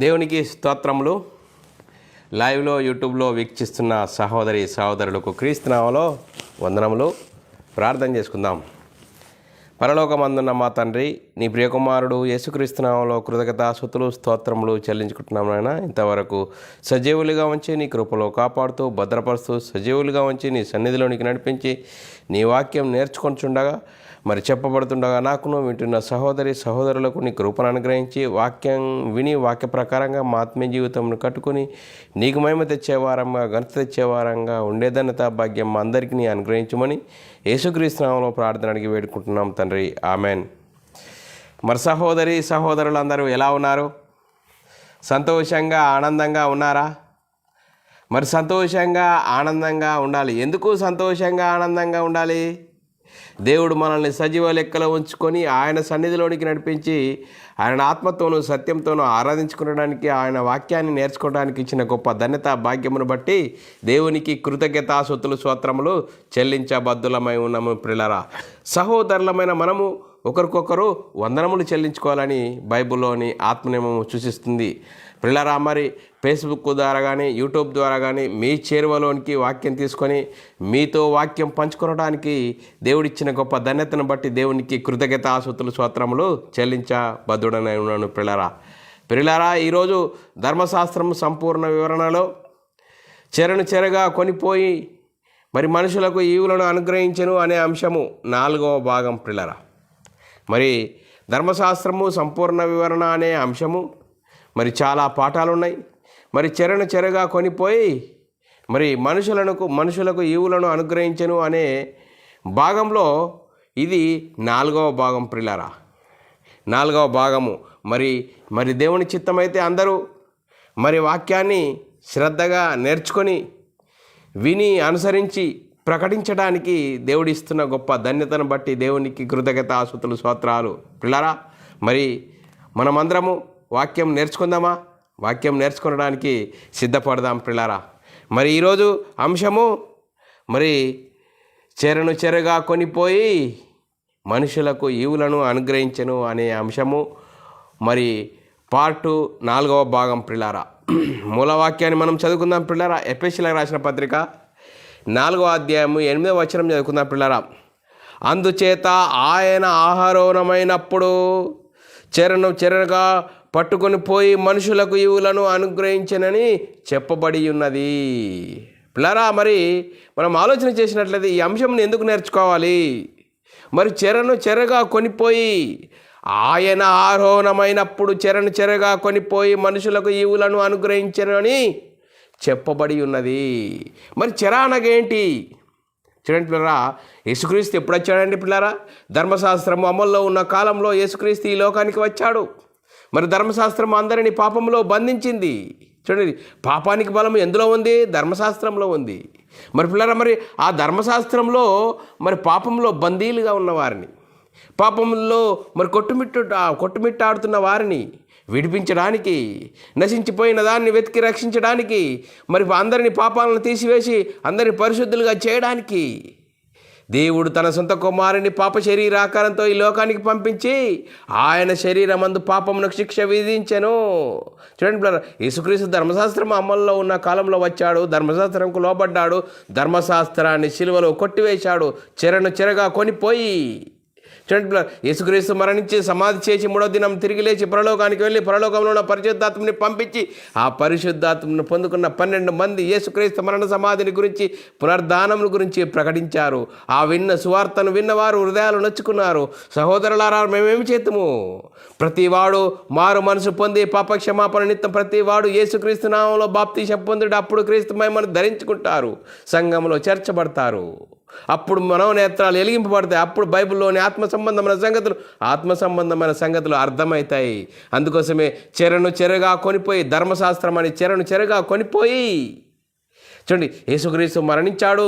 దేవునికి స్తోత్రములు. లైవ్లో యూట్యూబ్లో వీక్షిస్తున్న సహోదరులకు క్రీస్తునామములో వందనములు. ప్రార్థన చేసుకుందాం. పరలోకమందున్న మా తండ్రి, నీ ప్రియకుమారుడు యేసుక్రీస్తునామములో కృతజ్ఞతాస్తుతులు స్తోత్రములు చెల్లించుకుంటున్నాం నాయన. ఇంతవరకు సజీవులుగా ఉంచి నీ కృపలో కాపాడుతూ భద్రపరుస్తూ సజీవులుగా ఉంచి నీ సన్నిధిలోనికి నడిపించి నీ వాక్యం నేర్చుకొనిచుండగా మరి చెప్పబడుతుండగా నాకును వింటున్న సహోదరులకు నీ కృపను అనుగ్రహించి వాక్యం విని వాక్య ప్రకారంగా మా ఆత్మీయ జీవితంను కట్టుకుని నీకు మహిమ తెచ్చేవారంగా ఘనత తెచ్చేవారంగా ఉండేదన్నత భాగ్యం మా అందరికీ నీ అనుగ్రహించమని యేసుక్రీస్తు నామములో ప్రార్థన అడిగి వేడుకుంటున్నాం తండ్రి, ఆమెన్. మరి సహోదరులందరూ ఎలా ఉన్నారు? సంతోషంగా ఆనందంగా ఉన్నారా? మరి సంతోషంగా ఆనందంగా ఉండాలి. ఎందుకు సంతోషంగా ఆనందంగా ఉండాలి? దేవుడు మనల్ని సజీవ లెక్కలో ఉంచుకొని ఆయన సన్నిధిలోనికి నడిపించి ఆయన ఆత్మతోనూ సత్యంతోనూ ఆరాధించుకోవడానికి, ఆయన వాక్యాన్ని నేర్చుకోవడానికి ఇచ్చిన గొప్ప ధన్యత భాగ్యమును బట్టి దేవునికి కృతజ్ఞతాస్తుతులు స్తోత్రములు చెల్లించబద్దులమై ఉన్నాము. ప్రియులారా, సహోదరులమైన మనము ఒకరికొకరు వందనములు చెల్లించుకోవాలని బైబిల్లోని ఆత్మనియమము సూచిస్తుంది. ప్రియులారా, మరి ఫేస్బుక్ ద్వారా కానీ యూట్యూబ్ ద్వారా కానీ మీ చేరువలోనికి వాక్యం తీసుకొని మీతో వాక్యం పంచుకోవడానికి దేవుడిచ్చిన గొప్ప ధన్యతను బట్టి దేవునికి కృతజ్ఞతాస్తుతులు స్తోత్రములు చెల్లించబద్దుడనై ఉన్నాను. ప్రియులారా, ఈరోజు ధర్మశాస్త్రం సంపూర్ణ వివరణలో చెరగా కొనిపోయి మరి మనుషులకు ఈవులను అనుగ్రహించెను అనే అంశము 4వ భాగం. ప్రియులారా, మరి ధర్మశాస్త్రము సంపూర్ణ వివరణ అనే అంశము మరి చాలా పాఠాలు ఉన్నాయి. మరి చెరగా కొనిపోయి మరి మనుషులకు ఈవులను అనుగ్రహించెను అనే భాగంలో ఇది 4వ భాగం. ప్రియులారా, 4వ భాగము. మరి దేవుని చిత్తమైతే అందరూ మరి వాక్యాన్ని శ్రద్ధగా నేర్చుకొని విని అనుసరించి ప్రకటించడానికి దేవుడిస్తున్న గొప్ప ధన్యతను బట్టి దేవునికి కృతజ్ఞతాస్తుతులు స్తోత్రాలు. ప్రియులారా, మరి మనమందరము వాక్యం నేర్చుకుందామా? వాక్యం నేర్చుకోవడానికి సిద్ధపడదాం. ప్రియులారా, మరి ఈరోజు అంశము మరి చెరగా కొనిపోయి మనుషులకు ఈవులను అనుగ్రహించెను అనే అంశము మరి పార్ట్ 4వ భాగం. ప్రియులారా, మూలవాక్యాన్ని మనం చదువుకుందాం. ప్రియులారా, ఎఫెసీయులకు రాసిన పత్రిక 4వ అధ్యాయము 8వ వచనం చదువుకుందాం. ప్రియులారా, అందుచేత ఆయన ఆహారోనమైనప్పుడు చెరగా పట్టుకొని పోయి మనుషులకు ఈవులను అనుగ్రహించనని చెప్పబడి ఉన్నది. ప్రియులారా, మరి మనం ఆలోచన చేసినట్లయితే ఈ అంశంని ఎందుకు నేర్చుకోవాలి? మరి చెరగా కొనిపోయి ఆయన ఆరోహణమైనప్పుడు చెరగా కొనిపోయి మనుషులకు ఈవులను అనుగ్రహించనని చెప్పబడి ఉన్నది. మరి చెర అనగేంటి? చూడండి పిల్లరా, యేసుక్రీస్తు ఎప్పుడు వచ్చాడండి పిల్లరా? ధర్మశాస్త్రము అమల్లో ఉన్న కాలంలో యేసుక్రీస్తు ఈ లోకానికి వచ్చాడు. మరి ధర్మశాస్త్రం అందరినీ పాపంలో బంధించింది. చూడండి, పాపానికి బలం ఎందులో ఉంది? ధర్మశాస్త్రంలో ఉంది. మరి పిల్లరా, మరి ఆ ధర్మశాస్త్రంలో మరి పాపంలో బందీలుగా ఉన్నవారిని, పాపంలో మరి కొట్టుమిట్టాడుతున్న వారిని విడిపించడానికి, నశించిపోయిన దాన్ని వెతికి రక్షించడానికి, మరి అందరిని పాపాలను తీసివేసి అందరిని పరిశుద్ధులుగా చేయడానికి దేవుడు తన సొంత కుమారుని పాప శరీరాకారంతో ఈ లోకానికి పంపించి ఆయన శరీరమందు పాపమునకు శిక్ష విధించెను. చూడండి బ్రదర్, యేసుక్రీస్తు ధర్మశాస్త్రం అమల్లో ఉన్న కాలంలో వచ్చాడు, ధర్మశాస్త్రంకు లోబడ్డాడు, ధర్మశాస్త్రాన్ని సిలువలో కొట్టివేశాడు, చెరగా కొనిపోయి. చూడండి బ్రదర్, యేసుక్రీస్తు మరణించి సమాధి చేసి 3వ దినం తిరిగి లేచి పరలోకానికి వెళ్ళి పరలోకంలో ఉన్న పరిశుద్ధాత్మని పంపించి ఆ పరిశుద్ధాత్మను పొందుకున్న 12 మంది యేసుక్రీస్తు మరణ సమాధిని గురించి, పునర్ధానం గురించి ప్రకటించారు. ఆ సువార్తను విన్నవారు హృదయాలు నొచ్చుకున్నారు. సహోదరులారా, మేమేమి చేద్దాము? ప్రతివాడు మారు మనసు పొంది పాప క్షమాపణ నిత్యం ప్రతివాడు యేసుక్రీస్తు నామంలో బాప్తీసం పొందుడు అప్పుడు క్రీస్తు మహిమను ధరించుకుంటారు, సంఘంలో చేర్చబడతారు. అప్పుడు మనోనేత్రాలు వెలిగింపబడతాయి. అప్పుడు బైబిల్లోని ఆత్మ సంబంధమైన సంగతులు అర్థమవుతాయి. అందుకోసమే చెరగా కొనిపోయి, ధర్మశాస్త్రం అని చెరగా కొనిపోయి. చూడండి, యేసుక్రీస్తు మరణించాడు,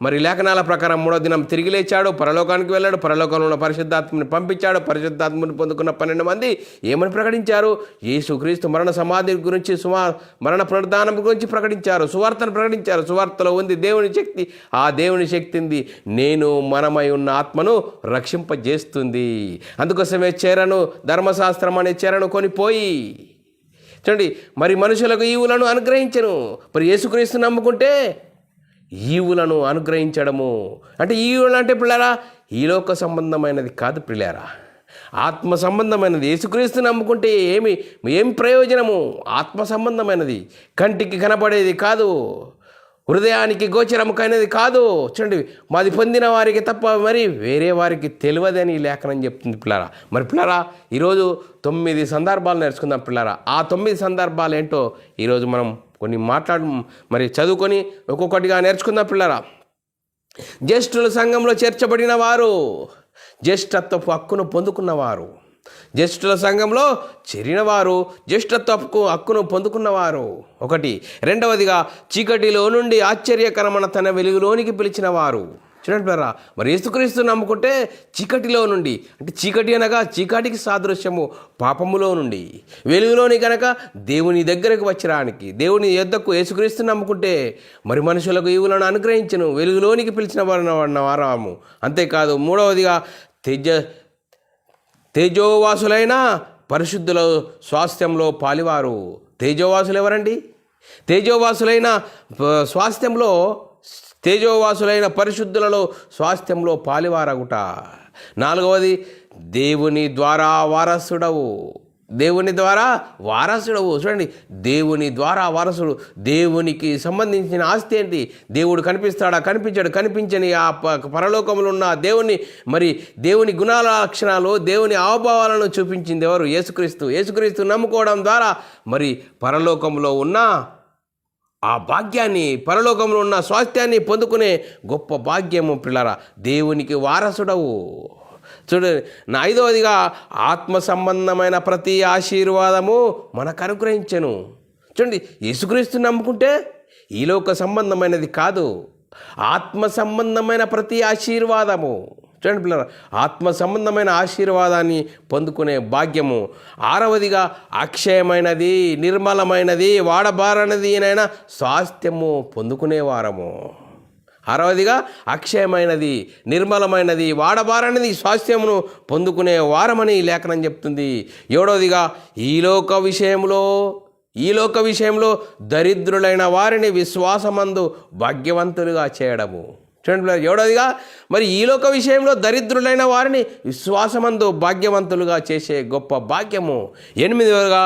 మరి లేఖనాల ప్రకారం 3వ దినం తిరిగి లేచాడు, పరలోకానికి వెళ్ళాడు, పరలోకంలో ఉన్న పరిశుద్ధాత్మని పంపించాడు. పరిశుద్ధాత్మని పొందుకున్న 12 మంది ఏమని ప్రకటించారు? యేసుక్రీస్తు మరణ సమాధి గురించి, మరణ పునరుద్ధానం గురించి ప్రకటించారు, సువార్తను ప్రకటించారు. సువార్తలో ఉంది దేవుని శక్తి. ఆ దేవుని శక్తింది మనమై ఉన్న ఆత్మను రక్షింపజేస్తుంది. అందుకోసమే ధర్మశాస్త్రం అనే చెరను కొనిపోయి. చూడండి, మరి మనుషులకు ఈవులను అనుగ్రహించెను. మరి యేసుక్రీస్తు నమ్ముకుంటే ఈవులను అనుగ్రహించడము అంటే ఈవులు అంటే పిల్లరా ఈ లోక సంబంధమైనది కాదు పిల్లారా, ఆత్మ సంబంధమైనది. యేసుక్రీస్తు నమ్ముకుంటే ఏమి ప్రయోజనము? ఆత్మ సంబంధమైనది, కంటికి కనపడేది కాదు, హృదయానికి గోచరము కానిది కాదు. చూడండి, మాది పొందిన వారికి తప్ప మరి వేరే వారికి తెలియదని లేఖనం చెప్తుంది పిల్లారా. మరి పిల్లారా ఈరోజు 9 సందర్భాలు నేర్చుకుందాం పిల్లారా. ఆ 9 సందర్భాలు ఏంటో ఈరోజు మనం కొన్ని మరి చదువుకొని ఒక్కొక్కటిగా నేర్చుకుందాం పిల్లారా. జ్యేష్ఠుల సంఘంలో చేర్చబడిన వారు, జ్యేష్ఠత్వపు హక్కును పొందుకున్నవారు, జ్యేష్ఠుల సంఘంలో చేరినవారు, జ్యేష్ఠత్వపు హక్కును పొందుకున్నవారు ఒకటి. రెండవదిగా చీకటిలో నుండి ఆశ్చర్యకరమైన తన వెలుగులోనికి పిలిచిన వారు. చూడండి పిల్లరా, మరి యేసుక్రీస్తు నమ్ముకుంటే చీకటిలో నుండి, అంటే చీకటి అనగా చీకటికి సాదృశ్యము పాపములో నుండి, వెలుగులోని కనుక దేవుని దగ్గరకు వచ్చడానికి, దేవుని యొద్దకు యేసుక్రీస్తు నమ్ముకుంటే మరి మనుషులకు ఈవులను అనుగ్రహించను, వెలుగులోనికి పిలిచిన వారము. అంతేకాదు మూడవదిగా తేజోవాసులైన పరిశుద్ధుల స్వాస్థ్యంలో పాలివారు. తేజోవాసులు ఎవరండి? తేజోవాసులైన పరిశుద్ధులలో స్వాస్థ్యంలో పాలివారగుట. నాలుగవది దేవుని ద్వారా వారసుడవు. చూడండి, దేవుని ద్వారా వారసుడు. దేవునికి సంబంధించిన ఆస్తి ఏంటి? దేవుడు కనిపిస్తాడా? కనిపించాడు. కనిపించని ఆ పరలోకంలో ఉన్న దేవుని గుణాల లక్షణాలు, దేవుని హావభావాలను చూపించింది ఎవరు? యేసుక్రీస్తు నమ్ముకోవడం ద్వారా మరి పరలోకంలో ఉన్న ఆ భాగ్యాన్ని, పరలోకంలో ఉన్న స్వాస్థ్యాన్ని పొందుకునే గొప్ప భాగ్యము పిల్లరా, దేవునికి వారసుడవు. చూడండి, నా ఐదవదిగా ఆత్మ సంబంధమైన ప్రతి ఆశీర్వాదము మనకు అనుగ్రహించెను. చూడండి, యేసుక్రీస్తు నమ్ముకుంటే ఈ లోక సంబంధమైనది కాదు, ఆత్మ సంబంధమైన ప్రతి ఆశీర్వాదము. చూడండి పిల్లరా, ఆత్మ సంబంధమైన ఆశీర్వాదాన్ని పొందుకునే భాగ్యము. ఆరవదిగా అక్షయమైనది, నిర్మలమైనది, వాడబారనిది అయినా స్వాస్థ్యము పొందుకునేవారము. ఆరవదిగా అక్షయమైనది, నిర్మలమైనది, వాడబారనిది స్వాస్థ్యమును పొందుకునే వారమని లేఖనం చెప్తుంది. ఏడవదిగా ఈ లోక విషయంలో దరిద్రులైన వారిని విశ్వాసమందు భాగ్యవంతులుగా చేయడము. చూడండి, ఏడవదిగా మరి ఈ లోక విషయంలో దరిద్రులైన వారిని విశ్వాసమందు భాగ్యవంతులుగా చేసే గొప్ప భాగ్యము. ఎనిమిదవదిగా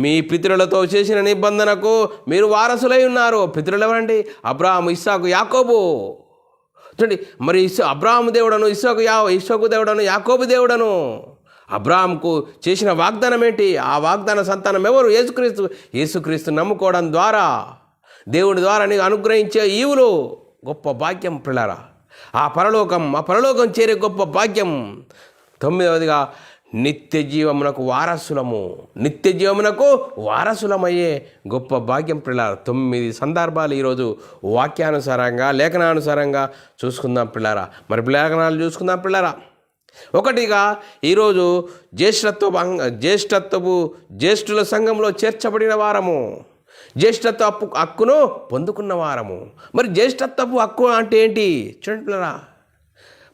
మీ పితరులతో చేసిన నిబంధనకు మీరు వారసులై ఉన్నారు. పితరులు ఎవరండి? అబ్రాహాము, ఇస్సాకు, యాకోబు. చూడండి, మరి అబ్రాహాము దేవుడను, ఇస్సాకు దేవుడను, యాకోబు దేవుడను. అబ్రాహాముకు చేసిన వాగ్దానం ఏంటి? ఆ వాగ్దాన సంతానం ఎవరు? యేసుక్రీస్తు నమ్ముకోవడం ద్వారా దేవుడి ద్వారా నీకు అనుగ్రహించే ఈవులు గొప్ప భాగ్యం పిల్లరా. ఆ పరలోకం చేరే గొప్ప భాగ్యం. తొమ్మిదవదిగా నిత్య జీవమునకు వారసులమయ్యే గొప్ప భాగ్యం పిల్లరా. 9 సందర్భాలు ఈరోజు వాక్యానుసారంగా, లేఖనానుసారంగా చూసుకుందాం పిల్లరా. మరి లేఖనాలు చూసుకుందాం పిల్లరా. ఒకటిగా ఈరోజు జ్యేష్ఠుల సంఘంలో చేర్చబడిన వారము, జ్యేష్ఠత్వపు హక్కును పొందుకున్న వారము. మరి జ్యేష్ఠత్వపు హక్కు అంటే ఏంటి? చూడండి పిల్లరా,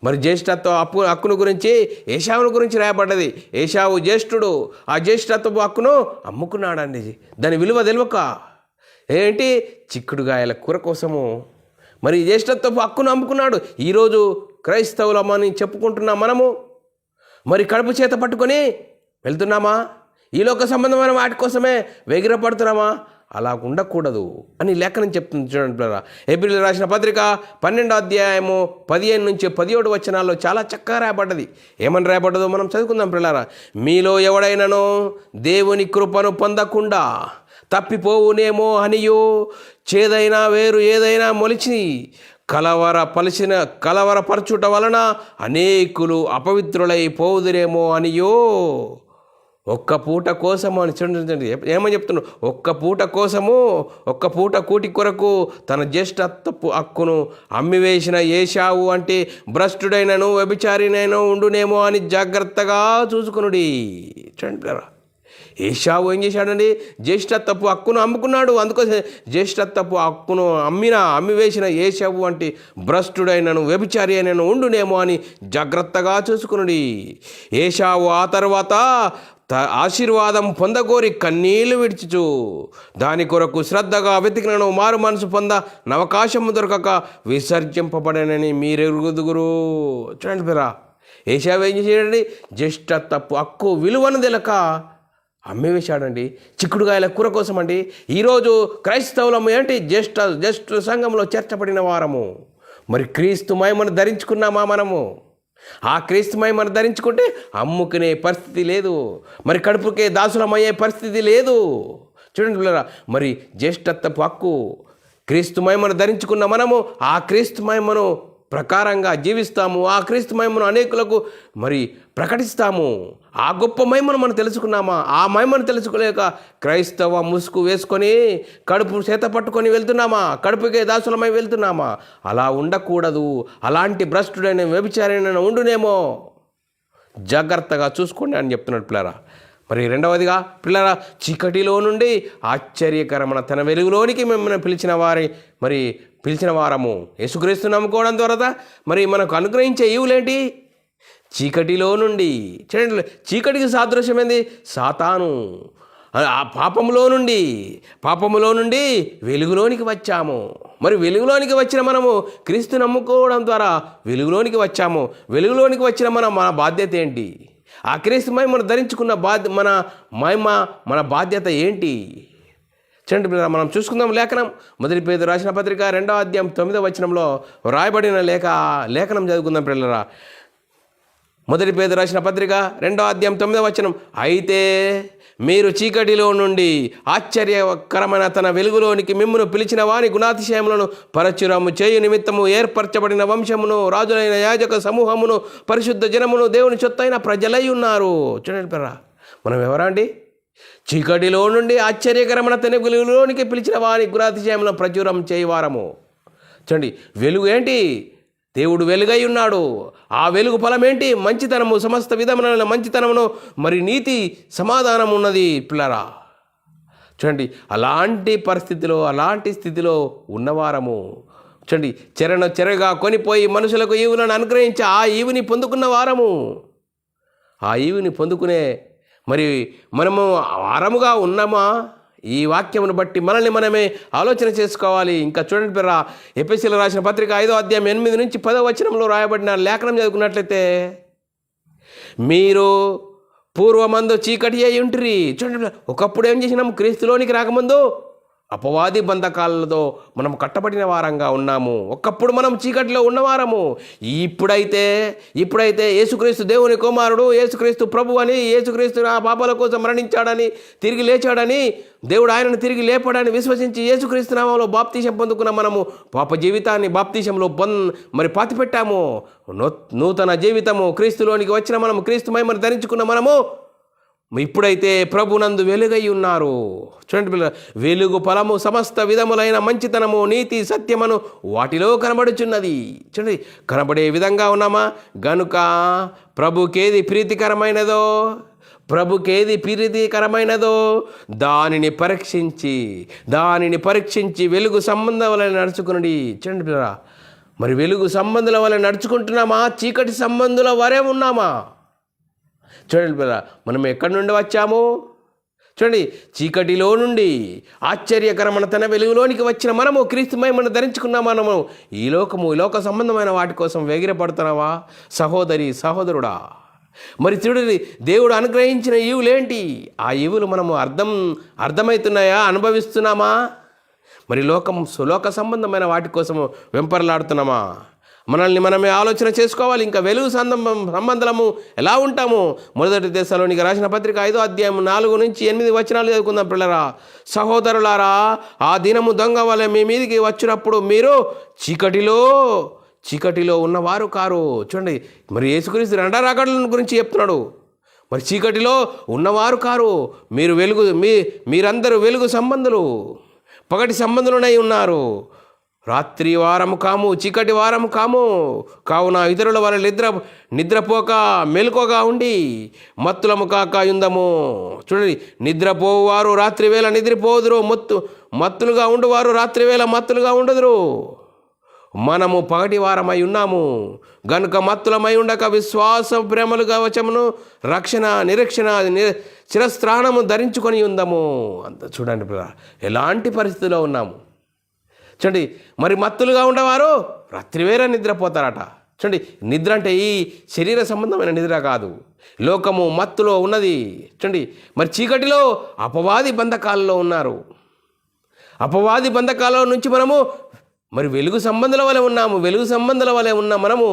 మరి జ్యేష్ఠత్వ హక్కును గురించి ఏశావును గురించి రాయబడ్డది. ఏశావు జ్యేష్ఠుడు, ఆ జ్యేష్ఠత్వపు హక్కును అమ్ముకున్నాడండి. దాని విలువ తెలియక ఏంటి? చిక్కుడుగాయల కూర కోసము మరి జ్యేష్ఠత్వపు హక్కును అమ్ముకున్నాడు. ఈరోజు క్రైస్తవులమని చెప్పుకుంటున్నా మనము మరి కడుపు చేత పట్టుకొని వెళ్తున్నామా? ఈ లోక సంబంధమైన వాటి కోసమే వెగిరపడుతున్నామా? అలా ఉండకూడదు అని లేఖనం చెప్తుంది. చూడండి పిల్లరా, ఏప్రిల్ రాసిన పత్రిక 12వ అధ్యాయము 15 నుంచి 17 వచనాల్లో చాలా చక్కగా రాయబడ్డది. ఏమని రాయబడ్డదో మనం చదువుకుందాం పిల్లరా. మీలో ఎవడైనానో దేవుని కృపను పొందకుండా తప్పిపోవునేమో అనియో, చేదైనా వేరు ఏదైనా మొలిచి కలవరపరచుట వలన అనేకులు అపవిత్రులై పోవుదురేమో అనియో, ఒక్క పూట కోసము అని చూడండి ఏమని చెప్తున్నాడు? ఒక్క పూట కూటి కొరకు తన జ్యేష్ఠత్వపు హక్కును అమ్మివేసిన ఏశావు అంటే భ్రష్టుడైనను వ్యభిచారినైనా ఉండునేమో అని జాగ్రత్తగా చూసుకునుడి. చూడండి ఏశావు ఏం చేశాడండి? జ్యేష్ఠత్వపు హక్కును అమ్ముకున్నాడు. అందుకోసం జ్యేష్ఠత్వపు హక్కును అమ్మివేసిన ఏశావు వంటి భ్రష్టుడైనను వ్యభిచారి అయినను ఉండునేమో అని జాగ్రత్తగా చూసుకునుడి. ఏశావు ఆ తర్వాత ఆశీర్వాదం పొందగోరి కన్నీళ్లు విడిచుచు దాని కొరకు శ్రద్ధగా వెతికినను మారు మనసు అవకాశము దొరకక విసర్జింపబడనని మీరెరుగుదుగురు. చూడండి పిరా, ఏశావు ఏం చేశాడండి? జ్యేష్ఠత్వపు హక్కు విలువను తెలక అమ్మివేశాడండి చిక్కుడుగాయల కూర కోసం అండి. ఈరోజు క్రైస్తవులము ఏంటి? జ్యేష్ఠ సంఘంలో చేర్చబడిన వారము. మరి క్రీస్తు మహిమను ధరించుకున్నామా మనము? ఆ క్రీస్తు మహిమను ధరించుకుంటే అమ్ముకునే పరిస్థితి లేదు, మరి కడుపుకే దాసులమయ్యే పరిస్థితి లేదు. చూడండి పిల్లరా, మరి జ్యేష్ఠత్వపు హక్కు క్రీస్తు మహిమను ధరించుకున్న మనము ఆ క్రీస్తు మహిమను ప్రకారంగా జీవిస్తాము. ఆ క్రీస్తు మహిమను అనేకులకు మరి ప్రకటిస్తాము. ఆ గొప్ప మహిమను మనం తెలుసుకున్నామా? ఆ మహిమను తెలుసుకోలేక క్రైస్తవ ముసుగు వేసుకొని కడుపు చేత పట్టుకొని వెళ్తున్నామా? కడుపుకే దాసులమై వెళ్తున్నామా? అలా ఉండకూడదు. అలాంటి భ్రష్టుడైన వ్యభిచారైన ఉండునేమో, జాగ్రత్తగా చూసుకోండి అని చెప్తున్నాడు పిల్లరా. మరి రెండవదిగా పిల్లరా, చీకటిలో నుండి ఆశ్చర్యకరమైన తన వెలుగులోనికి మిమ్మల్ని పిలిచిన వారము యేసుక్రీస్తు నమ్ముకోవడం ద్వారా మరి మనకు అనుగ్రహించే ఈవులేంటి? చీకటిలో నుండి. చూడండి, చీకటికి సాదృశ్యమైంది సాతాను. ఆ పాపములో నుండి వెలుగులోనికి వచ్చాము. మరి వెలుగులోనికి వచ్చిన మనము క్రీస్తు నమ్ముకోవడం ద్వారా వెలుగులోనికి వచ్చాము. వెలుగులోనికి వచ్చిన మన బాధ్యత ఏంటి? ఆ క్రీస్తు మహిమను ధరించుకున్న మన బాధ్యత ఏంటి? చూడండి, మనం చూసుకుందాం లేఖనం. మొదటి పేతురు రాసిన పత్రిక 2వ అధ్యాయం 9వ వచనంలో రాయబడిన లేఖనం చదువుకుందాం పిల్లరా. మొదటి పేతురు రాసిన పత్రిక 2వ అధ్యాయం 9వ వచనం, అయితే మీరు చీకటిలో నుండి ఆశ్చర్యకరమైన తన వెలుగులోనికి మిమ్మును పిలిచిన వాని గుణాతిశయములను పరచురము చేయు నిమిత్తము ఏర్పరచబడిన వంశమును, రాజులైన యాజక సమూహమును, పరిశుద్ధ జనమును, దేవుని సొత్తైన ప్రజలై ఉన్నారు. చూడండి పిల్లరా, మనం ఎవరా అండి? చీకటిలో నుండి ఆశ్చర్యకరమైన తన వెలుగులోనికి పిలిచిన వాని గుణాతిశయములను ప్రచురం చేయవారము. చూడండి, వెలుగు ఏంటి? దేవుడు వెలుగై ఉన్నాడు. ఆ వెలుగు ఫలం ఏంటి? మంచితనము, సమస్త విధమైన మంచితనమును, మరి నీతి, సమాధానం ఉన్నది పిల్లరా. చూడండి, అలాంటి పరిస్థితిలో, అలాంటి స్థితిలో ఉన్నవారము. చూడండి, చెరగా కొనిపోయి మనుషులకు ఈవులను అనుగ్రహించి ఆ ఈవుని పొందుకున్న వారము. ఆ ఈవుని పొందుకునే మరి మనము వారముగా ఉన్నామా? ఈ వాక్యమును బట్టి మనల్ని మనమే ఆలోచన చేసుకోవాలి. ఇంకా చూడండి పిల్లరా, ఎఫెసీయులకు రాసిన పత్రిక 5వ అధ్యాయం 8 నుంచి 10వ వచనంలో రాయబడిన లేఖనం చదువుకున్నట్లయితే, మీరు పూర్వమందు చీకటి అయి ఉంటిరి. చూడండి, ఒకప్పుడు ఏం చేసినాము? క్రీస్తులోనికి రాకముందు అపవాది బంధకాలతో మనం కట్టబడిన వారంగా ఉన్నాము. ఒకప్పుడు మనం చీకటిలో ఉన్నవారము. ఇప్పుడైతే యేసుక్రీస్తు దేవుని కుమారుడు, యేసుక్రీస్తు ప్రభు అని, యేసుక్రీస్తు ఆ పాపాల కోసం మరణించాడని, తిరిగి లేచాడని, దేవుడు ఆయనను తిరిగి లేపడాన్ని విశ్వసించి యేసుక్రీస్తు నామంలో బాప్తీసం పొందుకున్న మనము పాప జీవితాన్ని బాప్తీసంలో పాతిపెట్టాము. నూతన జీవితము క్రీస్తులోనికి వచ్చిన మనము, క్రీస్తు మహిమను ధరించుకున్న మనము ఇప్పుడైతే ప్రభునందు వెలుగై ఉన్నారు. చూడండి పిల్లలు, వెలుగు ఫలము సమస్త విధములైన మంచితనము, నీతి, సత్యమును వాటిలో కనబడుచున్నది. చూడండి, కనబడే విధంగా ఉన్నామా? గనుక ప్రభుకేది ప్రీతికరమైనదో దానిని పరీక్షించి వెలుగు సంబంధం వలన నడుచుకునండి. చూడండి పిల్లరా, మరి వెలుగు సంబంధుల వలన నడుచుకుంటున్నామా? చీకటి సంబంధుల వరే ఉన్నామా? చూడండి పిల్లరా, మనం ఎక్కడి నుండి వచ్చాము? చూడండి, చీకటిలో నుండి ఆశ్చర్యకరమైన తన వెలుగులోనికి వచ్చిన మనము, క్రీస్తు మహిమను ధరించుకున్న మనము ఈ లోక సంబంధమైన వాటి కోసం వేగిరపడుతున్నావా సహోదరి, సహోదరుడా? మరి చూడండి, దేవుడు అనుగ్రహించిన ఈవులేంటి? ఆ ఈవులు మనము అర్థమవుతున్నాయా? అనుభవిస్తున్నామా? మరి లోక సంబంధమైన వాటి కోసము వెంపర్లాడుతున్నామా? మనల్ని మనమే ఆలోచన చేసుకోవాలి. ఇంకా వెలుగు సంబంధము ఎలా ఉంటాము? మొదటి దశలోనికి రాసిన పత్రిక 5వ అధ్యాయం 4 నుంచి 8 వచనాలు చదువుకుందాం పిల్లరా. సహోదరులారా, ఆ దినము దొంగ వలె మీ మీదికి వచ్చినప్పుడు మీరు చీకటిలో ఉన్నవారు కారు. చూడండి, మరి యేసుక్రీస్తు రెండో రాకడ గురించి చెప్తున్నాడు. మరి చీకటిలో ఉన్నవారు కారు, మీరందరూ వెలుగు సంబంధులు, పగటి సంబంధులనై ఉన్నారు. రాత్రి వారము కాము, చీకటి వారము కాము. కావున ఇతరుల వల్ల నిద్రపోక మెలకువగా ఉండి మత్తులము కాక యుందము. చూడండి, నిద్రపోవారు రాత్రి వేళ నిద్రపోదురు, మత్తులుగా ఉండువారు రాత్రి వేళ మత్తులుగా ఉండదురు. మనము పగటి వారమై ఉన్నాము గనుక మత్తులమై ఉండక విశ్వాస ప్రేమలు కవచమును, రక్షణ నిరీక్షణ శిరస్త్రాణము ధరించుకొని ఉందాము. అంత చూడండి ఎలాంటి పరిస్థితిలో ఉన్నాము. చూడండి, మరి మత్తులుగా ఉండేవారు రాత్రివేళ నిద్రపోతారట. చూడండి, నిద్ర అంటే ఈ శరీర సంబంధమైన నిద్ర కాదు, లోకము మత్తులో ఉన్నది. చూడండి, మరి చీకటిలో అపవాది బంధకాలలో ఉన్నారు. అపవాది బంధకాల నుంచి మనము మరి వెలుగు సంబంధాల వలె ఉన్నాము. వెలుగు సంబంధాల వలె ఉన్న మనము,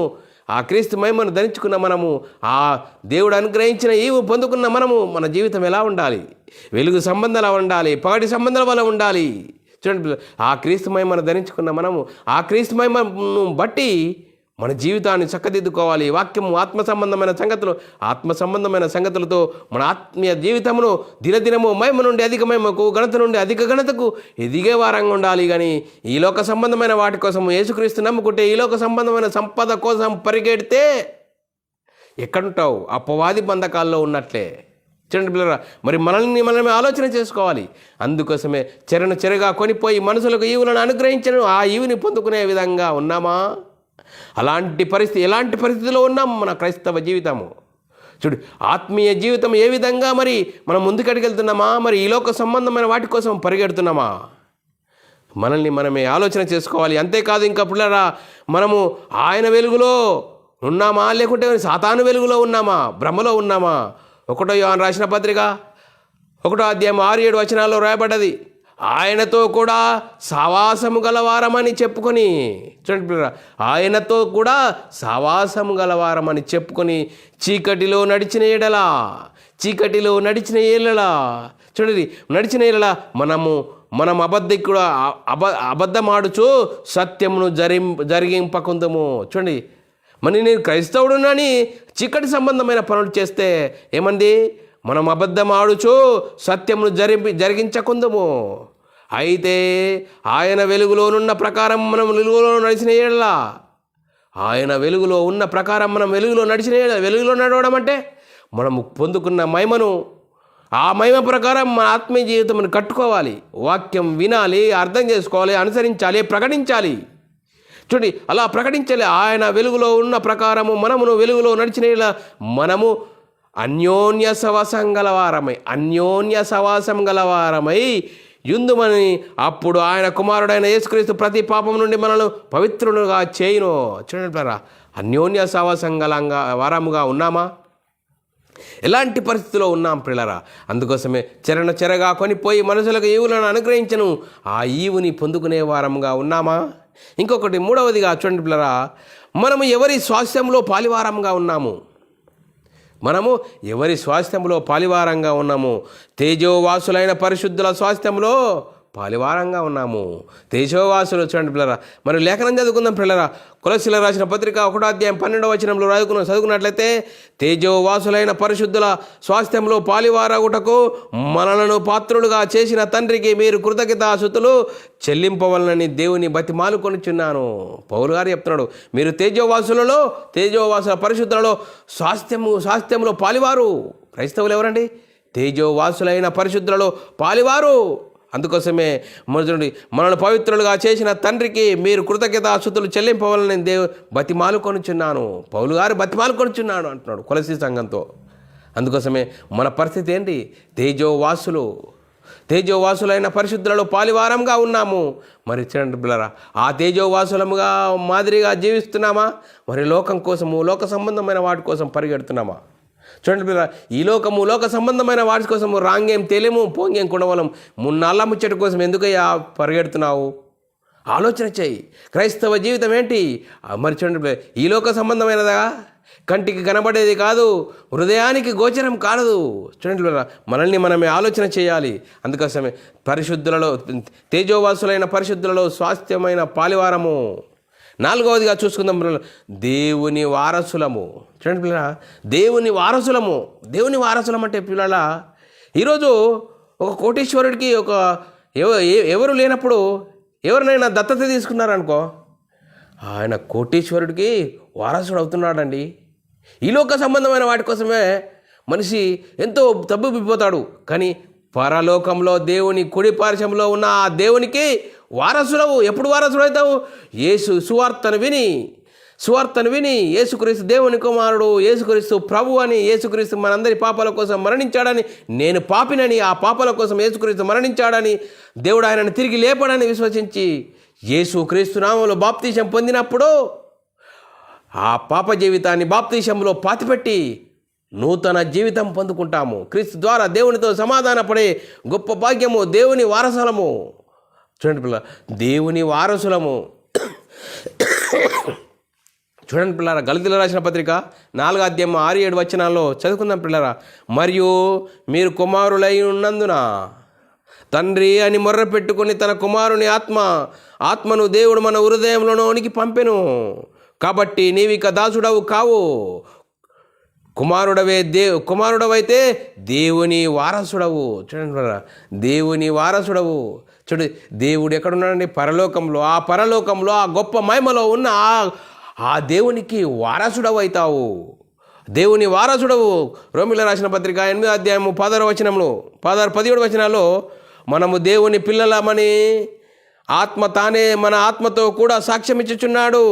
ఆ క్రీస్తు మహిమను ధరించుకున్న మనము, ఆ దేవుడు అనుగ్రహించిన ఈవు పొందుకున్న మనము, మన జీవితం ఎలా ఉండాలి? వెలుగు సంబంధాలు ఉండాలి, పగటి సంబంధాల వల్ల ఉండాలి. చూడండి, ఆ క్రీస్తు మహిమను ధరించుకున్న మనము ఆ క్రీస్తు మహిమను బట్టి మన జీవితాన్ని చక్కదిద్దుకోవాలి. వాక్యము ఆత్మ సంబంధమైన సంగతులతో మన ఆత్మీయ జీవితంలో దినదినము మహిమ నుండి అధిక మహిమకు, ఘనత నుండి అధిక ఘనతకు ఎదిగే వారంగా ఉండాలి. కానీ ఈ లోక సంబంధమైన వాటి కోసం యేసుక్రీస్తు నమ్ముకుంటే, ఈ లోక సంబంధమైన సంపద కోసం పరిగెడితే ఎక్కడుంటావు? అపవాది బంధకాల్లో ఉన్నట్లే. చూడండి పిల్లరా, మరి మనమే ఆలోచన చేసుకోవాలి. అందుకోసమే చెరగా కొనిపోయి మనుషులకు ఈవులను అనుగ్రహించను, ఆ ఈవుని పొందుకునే విధంగా ఉన్నామా? ఎలాంటి పరిస్థితిలో ఉన్నాం మన క్రైస్తవ జీవితము? చూడు, ఆత్మీయ జీవితం ఏ విధంగా మరి మనం ముందుకెళ్ళుతున్నామా? మరి ఈ లోక సంబంధమైన వాటి కోసం పరిగెడుతున్నామా? మనమే ఆలోచన చేసుకోవాలి. అంతేకాదు, ఇంకా పిల్లరా, మనము ఆయన వెలుగులో ఉన్నామా, లేకుంటే సాతాను వెలుగులో ఉన్నామా, భ్రమలో ఉన్నామా? 1 యోహాను రాసిన పత్రిక 1వ అధ్యాయం 6-7 వచనాల్లో రాయబడ్డది, ఆయనతో కూడా సావాసము గలవారమని చెప్పుకొని. చూడండి, ఆయనతో కూడా సావాసము గలవారమని చెప్పుకొని చీకటిలో నడిచిన ఎడలా చూడండి, నడిచిన ఎడలా మనం అబద్ధమాడుచు సత్యమును జరిగింపకుందము. చూడండి, మరి నేను క్రైస్తవుడునని చీకటి సంబంధమైన పనులు చేస్తే ఏమంది? మనం అబద్ధం ఆడుచు సత్యమును జరిగించకుందము. అయితే ఆయన వెలుగులోనున్న ప్రకారం మనం వెలుగులో నడిచిన ఏళ్ళ వెలుగులో నడవడం అంటే మనము పొందుకున్న మహిమను, ఆ మహిమ ప్రకారం మన ఆత్మీయ జీవితమును కట్టుకోవాలి. వాక్యం వినాలి, అర్థం చేసుకోవాలి, అనుసరించాలి, ప్రకటించాలి. చూడండి, అలా ప్రకటించాలి. ఆయన వెలుగులో ఉన్న ప్రకారము మనమును వెలుగులో నడిచిన మనము అన్యోన్య సవాసం గలవారమై యుందుమని అప్పుడు ఆయన కుమారుడైన యేసుక్రీస్తు ప్రతి పాపం నుండి మనల్ని పవిత్రులుగా చేయును. చూడండి, అన్యోన్య సవాసం వారముగా ఉన్నామా? ఎలాంటి పరిస్థితిలో ఉన్నాం పిల్లరా? అందుకోసమే చెరగా కొనిపోయి మనుషులకు ఈవులను అనుగ్రహించను, ఆ ఈవుని పొందుకునే వారముగా ఉన్నామా? ఇంకొకటి, 3వదిగా చూడండి పిల్లరా, మనము ఎవరి స్వాస్థ్యంలో పాలివారంగా ఉన్నాము? తేజోవాసులైన పరిశుద్ధుల స్వాస్థ్యంలో పాలివారంగా ఉన్నాము. తేజోవాసులు. చూడండి పిల్లరా, మరి లేఖనం చదువుకుందాం పిల్లరా. కొలస్సీల రాసిన పత్రిక 1వ అధ్యాయం 12వ వచనంలో చదువుకున్నట్లయితే, తేజోవాసులైన పరిశుద్ధుల స్వాస్థ్యంలో పాలివారగుటకు మనలను పాత్రులుగా చేసిన తండ్రికి మీరు కృతజ్ఞతాస్తుతులు చెల్లింపవలనని దేవుని బతిమాలుకొనుచున్నాను. పౌలు గారు చెప్తున్నాడు, మీరు తేజోవాసుల పరిశుద్ధులలో స్వాస్థ్యంలో పాలివారు. క్రైస్తవులు ఎవరండి? తేజోవాసులైన పరిశుద్ధులలో పాలివారు. అందుకోసమే మనల్ని పవిత్రులుగా చేసిన తండ్రికి మీరు కృతజ్ఞతాస్తుతులు చెల్లింపవాలని బతిమాలుకొనుచున్నాను. పౌలు గారు బతిమాలుకొనుచున్నాడు అంటున్నాడు కొలసీ సంఘంతో. అందుకోసమే మన పరిస్థితి ఏంటి? తేజోవాసులైన పరిశుద్ధులలో పాలివారంగా ఉన్నాము. మరి చూడండి పిల్లరా, ఆ తేజోవాసులముగా మాదిరిగా జీవిస్తున్నామా? మరి లోకం కోసము, లోక సంబంధమైన వాటి కోసం పరిగెడుతున్నామా? చూడండి పిల్లరా, ఈ లోక సంబంధమైన వాటి కోసము రాంగేం తేలేము, పోంగేం కొడవలం, మున్నాళ్ళ ముచ్చట కోసం ఎందుకయ్యా పరిగెడుతున్నావు? ఆలోచన చేయి. క్రైస్తవ జీవితం ఏంటి? మరి చూడండి, ఈ లోక సంబంధమైనదా? కంటికి కనబడేది కాదు, హృదయానికి గోచరం కాదు. చూడండి పిల్లరా, మనమే ఆలోచన చేయాలి. అందుకోసమే తేజోవాసులైన పరిశుద్ధులలో స్వాస్థ్యమైన పాలివారము. 4వదిగా చూసుకుందాం పిల్లలు, దేవుని వారసులము. చూడండి పిల్లల, దేవుని వారసులం అంటే పిల్లల, ఈరోజు ఒక కోటీశ్వరుడికి ఎవరు లేనప్పుడు ఎవరినైనా దత్తత తీసుకున్నారనుకో, ఆయన కోటీశ్వరుడికి వారసుడు అవుతున్నాడండి. ఈ లోక సంబంధమైన వాటి కోసమే మనిషి ఎంతో తబ్బిబ్బిపోతాడు. కానీ పరలోకంలో దేవుని కుడి పార్శ్వంలో ఉన్న ఆ దేవునికి వారసుడవు. ఎప్పుడు వారసుడు అవుతావు? సువార్తను విని యేసుక్రీస్తు దేవుని కుమారుడు, యేసుక్రీస్తు ప్రభు అని, యేసుక్రీస్తు మనందరి పాపాల కోసం మరణించాడని, నేను పాపినని, ఆ పాపాల కోసం యేసుక్రీస్తు మరణించాడని, దేవుడు ఆయనను తిరిగి లేపడని విశ్వసించి యేసుక్రీస్తు నామములో బాప్తీసం పొందినప్పుడు ఆ పాప జీవితాన్ని బాప్తీసంలో పాతిపెట్టి నూతన జీవితం పొందుకుంటాము. క్రీస్తు ద్వారా దేవునితో సమాధానపడే గొప్ప భాగ్యము. దేవుని వారసులము. చూడండి పిల్ల, దేవుని వారసులము. చూడండి పిల్లరా, గలతీయులకు రాసిన పత్రిక 4:6-7 చదువుకుందాం పిల్లరా. మరియు మీరు కుమారులై ఉన్నందున తండ్రి అని మొర్ర పెట్టుకుని తన కుమారుని ఆత్మను దేవుడు మన హృదయంలోనికి పంపెను. కాబట్టి నీవిక దాసుడవు కావు, కుమారుడవైతే దేవుని వారసుడవు. చూడండి, దేవుని వారసుడవు. చూడు, దేవుడు ఎక్కడున్నాడండి? పరలోకంలో. ఆ పరలోకంలో ఆ గొప్ప మహిమలో ఉన్న ఆ దేవునికి వారసుడవు అవుతావు. దేవుని వారసుడవు. రోమీయులకు రాసిన పత్రిక 8:16-17 మనము దేవుని పిల్లలమని ఆత్మ తానే మన ఆత్మతో కూడా సాక్ష్యం ఇచ్చుచున్నాడు.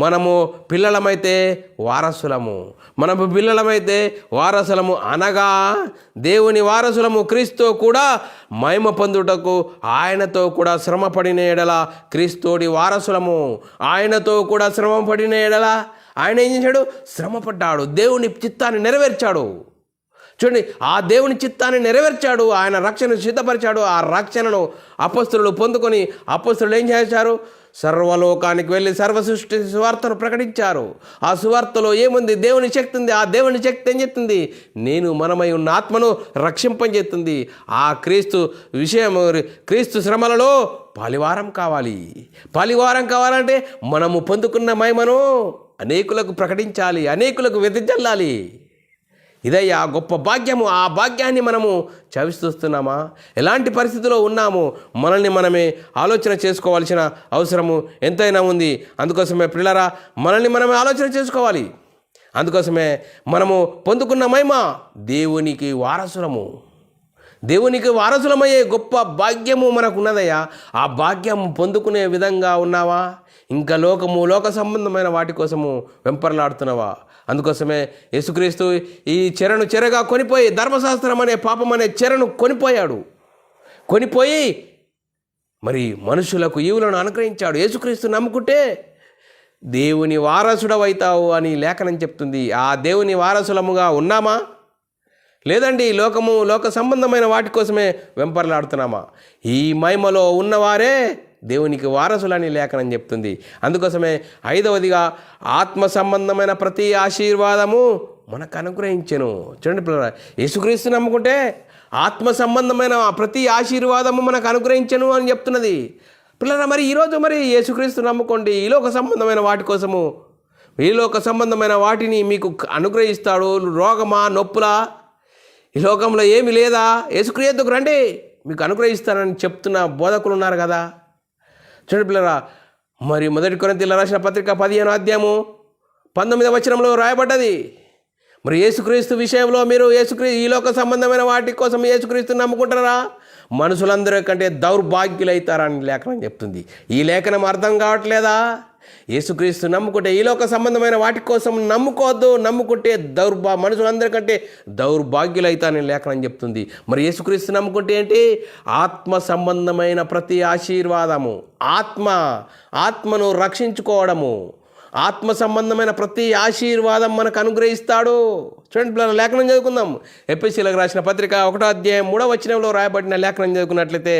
మనము పిల్లలమైతే వారసులము, అనగా దేవుని వారసులము. క్రీస్తు కూడా మహిమ పొందుటకు ఆయనతో కూడా శ్రమపడిన ఎడల క్రీస్తుడి వారసులము. ఆయనతో కూడా శ్రమపడిన ఎడల ఆయన ఏం చేశాడు? శ్రమపడ్డాడు, దేవుని చిత్తాన్ని నెరవేర్చాడు. చూడండి, ఆ దేవుని చిత్తాన్ని నెరవేర్చాడు, ఆయన రక్షణను సిద్ధపరిచాడు. ఆ రక్షణను అపొస్తలులు పొందుకొని అపొస్తలులు ఏం చేశారు? సర్వలోకానికి వెళ్ళి సర్వసృష్టి సువార్తను ప్రకటించారు. ఆ సువార్తలో ఏముంది? దేవుని శక్తి ఉంది. ఆ దేవుని శక్తి ఏం చెప్తుంది? మనమై ఉన్న ఆత్మను రక్షింపజేస్తుంది. ఆ క్రీస్తు శ్రమలలో పాలివారం కావాలంటే మనము పొందుకున్న మహిమను అనేకులకు ప్రకటించాలి, అనేకులకు వెదజల్లాలి. ఇదయ్యా గొప్ప భాగ్యము. ఆ భాగ్యాన్ని మనము చవిచూస్తున్నామా? ఎలాంటి పరిస్థితిలో ఉన్నాము? మనల్ని మనమే ఆలోచన చేసుకోవాల్సిన అవసరము ఎంతైనా ఉంది. అందుకోసమే పిల్లరా, మనల్ని మనమే ఆలోచన చేసుకోవాలి. అందుకోసమే మనము పొందుకున్న మహిమ దేవునికి వారసులమయ్యే గొప్ప భాగ్యము మనకు ఉన్నదయ్యా. ఆ భాగ్యం పొందుకునే విధంగా ఉన్నావా? ఇంకా లోక సంబంధమైన వాటి కోసము వెంపర్లాడుతున్నావా? అందుకోసమే యేసుక్రీస్తు ఈ చెరగా కొనిపోయి, ధర్మశాస్త్రం అనే పాపం అనే చెరను కొనిపోయి మరి మనుషులకు ఈవులను అనుగ్రహించాడు. యేసుక్రీస్తు నమ్ముకుంటే దేవుని వారసుడవైతావు అని లేఖనం చెప్తుంది. ఆ దేవుని వారసులముగా ఉన్నామా? లేదండి, లోక సంబంధమైన వాటి కోసమే వెంపర్లాడుతున్నామా? ఈ మహిమలో ఉన్నవారే దేవునికి వారసులని లేఖనం చెప్తుంది. అందుకోసమే 5వదిగా ఆత్మ సంబంధమైన ప్రతి ఆశీర్వాదము మనకు అనుగ్రహించెను. చూడండి పిల్లరా, యేసుక్రీస్తు నమ్ముకుంటే ఆత్మ సంబంధమైన ప్రతి ఆశీర్వాదము మనకు అనుగ్రహించెను అని చెప్తున్నది. పిల్లరా, మరి ఈరోజు యేసుక్రీస్తు నమ్ముకోండి. ఈ లోక సంబంధమైన వాటిని మీకు అనుగ్రహిస్తాడు. రోగమా, నొప్పులా, ఈ లోకంలో ఏమి లేదా, యేసుక్రీస్తుకు రండి, మీకు అనుగ్రహిస్తానని చెప్తున్న బోధకులు ఉన్నారు కదా. చూడండి పిల్లరా, మరి 1 కొరింథీయులకు రాసిన పత్రిక 15:19 రాయబడ్డది. మరి యేసుక్రీస్తు విషయంలో మీరు ఈ లోక సంబంధమైన వాటి కోసం యేసుక్రీస్తుని నమ్ముకుంటారా? మనుషులందరికంటే దౌర్భాగ్యులైతారని లేఖనం చెప్తుంది. ఈ లేఖనం అర్థం కావట్లేదా? యేసుక్రీస్తు నమ్ముకుంటే ఈ లోక సంబంధమైన వాటి కోసం నమ్ముకోవద్దు. నమ్ముకుంటే మనుషులందరికంటే దౌర్భాగ్యులైతారని లేఖనం చెప్తుంది. మరి యేసుక్రీస్తు నమ్ముకుంటే ఏంటి? ఆత్మ సంబంధమైన ప్రతి ఆశీర్వాదము, ఆత్మను రక్షించుకోవడము, ఆత్మ సంబంధమైన ప్రతి ఆశీర్వాదం మనకు అనుగ్రహిస్తాడు. చూడండి, లేఖనం చదువుకుందాం. ఎఫెసీయులకు రాసిన పత్రిక 1:3 రాయబడిన లేఖనం చదువుకున్నట్లయితే,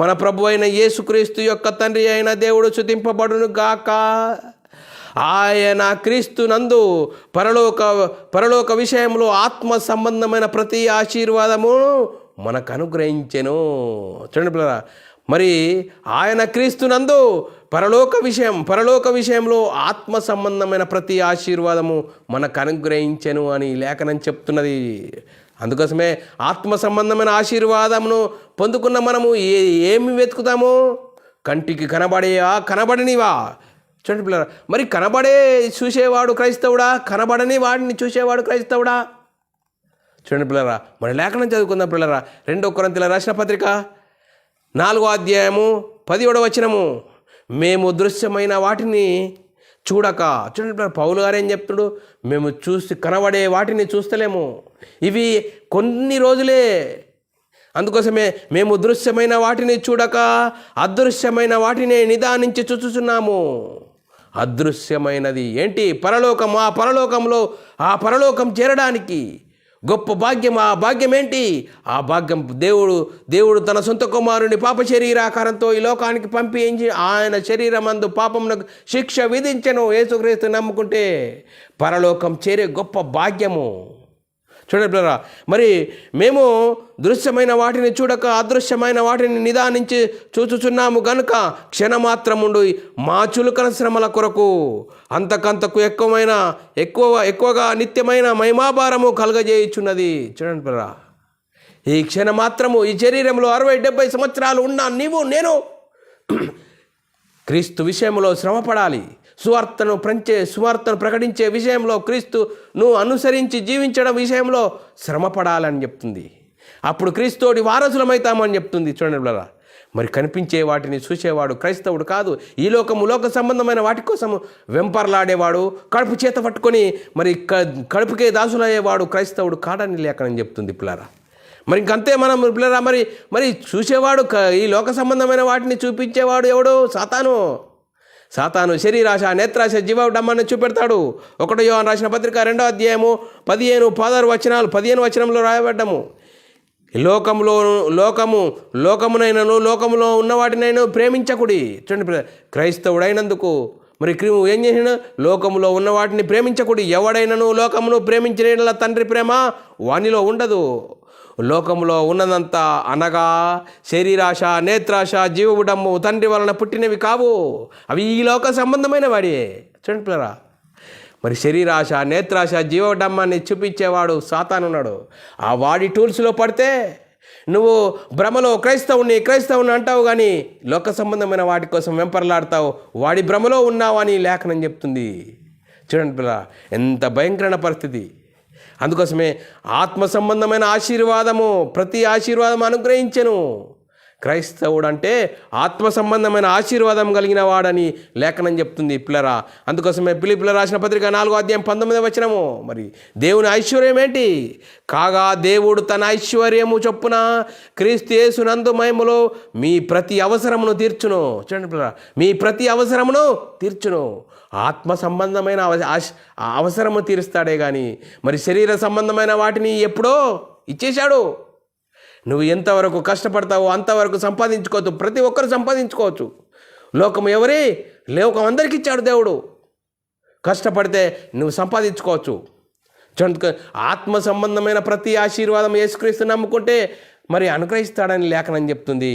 మన ప్రభు అయిన యేసుక్రీస్తు యొక్క తండ్రి అయిన దేవుడు స్తుతింపబడును గాక. ఆయన క్రీస్తు నందు పరలోక విషయంలో ఆత్మ సంబంధమైన ప్రతి ఆశీర్వాదము మనకు అనుగ్రహించెను. చూడండి పిల్లరా, మరి ఆయన క్రీస్తు నందు పరలోక విషయంలో ఆత్మ సంబంధమైన ప్రతి ఆశీర్వాదము మనకు అనుగ్రహించెను అని లేఖనం చెప్తున్నది. అందుకోసమే ఆత్మ సంబంధమైన ఆశీర్వాదమును పొందుకున్న మనము ఏమి వెతుకుతాము? కంటికి కనబడేవా కనబడనివా? చూడండి పిల్లరా, మరి కనబడే చూసేవాడు క్రైస్తవుడా, కనబడని వాడిని చూసేవాడు క్రైస్తవుడా? చూడండి పిల్లరా, మరి లేఖనం చదువుకుందాం పిల్లరా. 2 కొరింథీయులకు రాసిన పత్రిక 4వ అధ్యాయము 17వ వచనము. మేము దృశ్యమైన వాటిని చూడక. చూడండి పిల్లరా, పౌలు గారు ఏం చెప్తుడు? మేము కనబడే వాటిని చూస్తలేము, ఇవి కొన్ని రోజులే. అందుకోసమే మేము దృశ్యమైన వాటిని చూడక అదృశ్యమైన వాటిని నిదానించి చూస్తున్నాము. అదృశ్యమైనది ఏంటి? పరలోకం. ఆ పరలోకంలో ఆ పరలోకం చేరడానికి గొప్ప భాగ్యం. ఆ భాగ్యం ఏంటి? ఆ భాగ్యం దేవుడు తన సొంత కుమారుని పాప శరీరాకారంతో ఈ లోకానికి పంపించి ఆయన శరీరమందు పాపమునకు శిక్ష విధించెను. యేసుక్రీస్తు నమ్ముకుంటే పరలోకం చేరే గొప్ప భాగ్యము. చూడండి పిల్లరా, మరి మేము దృశ్యమైన వాటిని చూడక అదృశ్యమైన వాటిని నిదానించి చూచుచున్నాము గనుక క్షణమాత్రముండు మా చులుకన శ్రమల కొరకు అంతకంతకు ఎక్కువగా నిత్యమైన మహిమాభారము కలుగజేయుచున్నది. చూడండి పిల్లరా, ఈ క్షణమాత్రము ఈ శరీరంలో 60-70 సంవత్సరాలు ఉన్న నేను క్రీస్తు విషయంలో శ్రమపడాలి. సువార్తను ప్రకటించే విషయంలో, క్రీస్తును అనుసరించి జీవించడం విషయంలో శ్రమపడాలని చెప్తుంది. అప్పుడు క్రీస్తుడి వారసులమవుతామని చెప్తుంది. చూడండి పిల్లరా, మరి కనిపించే వాటిని చూసేవాడు క్రైస్తవుడు కాదు. ఈ లోక సంబంధమైన వాటి కోసం వెంపర్లాడేవాడు, కడుపు చేత పట్టుకొని మరి కడుపుకే దాసులయ్యేవాడు క్రైస్తవుడు కాడని లేఖనం చెప్తుంది పిల్లరా. మరి ఇంకంతే మనం పిల్లరా. మరి చూసేవాడు ఈ లోక సంబంధమైన వాటిని చూపించేవాడు ఎవడు? సాతాను శరీరాశ, నేత్రాశ, జీవడమ్మని చూపెడతాడు. 1 యోహాను రాసిన పత్రిక 2వ అధ్యాయము 15 వచనంలో రాయబడ్డము. లోకమునైనను లోకములో ఉన్న వాటినైనా ప్రేమించకుడి. చూడండి, క్రైస్తవుడైనందుకు మరి ఏం చేసిన? లోకములో ఉన్న వాటిని ప్రేమించకుడి. ఎవడైనను లోకమును ప్రేమించిన తండ్రి ప్రేమ వానిలో ఉండదు. లోకములో ఉన్నదంతా అనగా శరీరాశ, నేత్రాశ, జీవబుడమ్ము తండ్రి వలన పుట్టినవి కావు, అవి ఈ లోక సంబంధమైన వాడే. చూడండి పిల్లరా, మరి శరీరాశ, నేత్రాశ, జీవడమ్మాన్ని చూపించేవాడు సాతానున్నాడు. ఆ వాడి టూల్స్లో పడితే నువ్వు భ్రమలో క్రైస్తవుని అంటావు, కానీ లోక సంబంధమైన వాటి కోసం వెంపర్లాడతావు. వాడి భ్రమలో ఉన్నావు అని లేఖనం చెప్తుంది. చూడండి పిల్ల, ఎంత భయంకరమైన పరిస్థితి. అందుకోసమే ఆత్మ సంబంధమైన ప్రతి ఆశీర్వాదం అనుగ్రహించెను. క్రైస్తవుడు అంటే ఆత్మ సంబంధమైన ఆశీర్వాదం కలిగిన వాడని లేఖనం చెప్తుంది పిల్లరా. అందుకోసమే ఫిలిప్పీయులకు రాసిన పత్రిక 4వ అధ్యాయం 19వ వచనము. మరి దేవుని ఐశ్వర్యం ఏంటి? కాగా దేవుడు తన ఐశ్వర్యము చొప్పున క్రీస్తు యేసునందు మహిమలో మీ ప్రతి అవసరమును తీర్చును. చూడండి పిల్లరా, మీ ప్రతి అవసరమును తీర్చును. ఆత్మ సంబంధమైన అవసరము తీరుస్తాడే కానీ మరి శరీర సంబంధమైన వాటిని ఎప్పుడో ఇచ్చేశాడు. నువ్వు ఎంతవరకు కష్టపడతావో అంతవరకు సంపాదించుకోవచ్చు. ప్రతి ఒక్కరు సంపాదించుకోవచ్చు. లోకం అందరికి ఇచ్చాడు దేవుడు. కష్టపడితే నువ్వు సంపాదించుకోవచ్చు. ఆత్మ సంబంధమైన ప్రతి ఆశీర్వాదం యేసుక్రీస్తు నమ్ముకుంటే మరి అనుగ్రహిస్తాడని లేఖనం చెప్తుంది.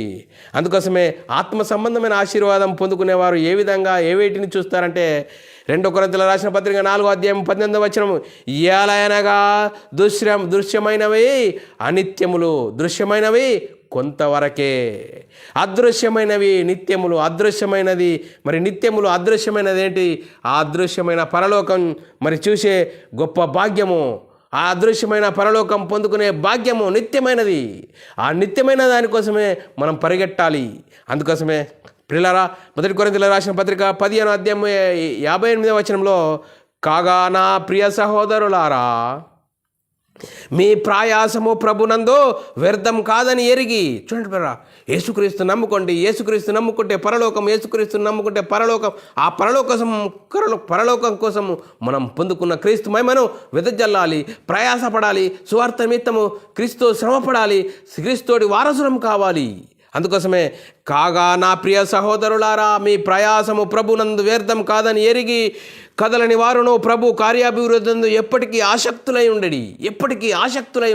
అందుకోసమే ఆత్మ సంబంధమైన ఆశీర్వాదం పొందుకునేవారు ఏ వేటిని చూస్తారంటే 2 కొరింథీయులకు రాసిన పత్రిక 4వ అధ్యాయం 18వ వచనం. ఏలయనగా దృశ్యమైనవి అనిత్యములు, దృశ్యమైనవి కొంతవరకే, అదృశ్యమైనవి నిత్యములు. అదృశ్యమైనది మరి నిత్యములు. అదృశ్యమైనది ఏంటి? ఆ అదృశ్యమైన పరలోకం మరి చూసే గొప్ప భాగ్యము. ఆ అదృశ్యమైన పరలోకం పొందుకునే భాగ్యము నిత్యమైనది. ఆ నిత్యమైన దానికోసమే మనం పరిగెట్టాలి. అందుకోసమే ప్రియులారా, 1 కొరింథీయులకు రాసిన పత్రిక 15వ అధ్యాయం 58వ వచనంలో, కాగా నా ప్రియ సహోదరులారా, మీ ప్రయాసము ప్రభునందు వ్యర్థం కాదని ఎరిగి. చూడండి పిల్లరా, యేసుక్రీస్తు నమ్ముకోండి. యేసుక్రీస్తు నమ్ముకుంటే పరలోకం, యేసుక్రీస్తు నమ్ముకుంటే పరలోకం. ఆ పరలోకం కోసం మనం పొందుకున్న క్రీస్తు మహిమను వెదజల్లాలి, ప్రయాసపడాలి. సువార్త నిమిత్తము క్రీస్తు శ్రమపడాలి, క్రీస్తుడి వారసులం కావాలి. అందుకోసమే కాగా నా ప్రియ సహోదరులారా, మీ ప్రయాసము ప్రభునందు వ్యర్థం కాదని ఎరిగి కదలని వారును ప్రభు కార్యాభివృద్ధి ఎప్పటికీ ఆసక్తులై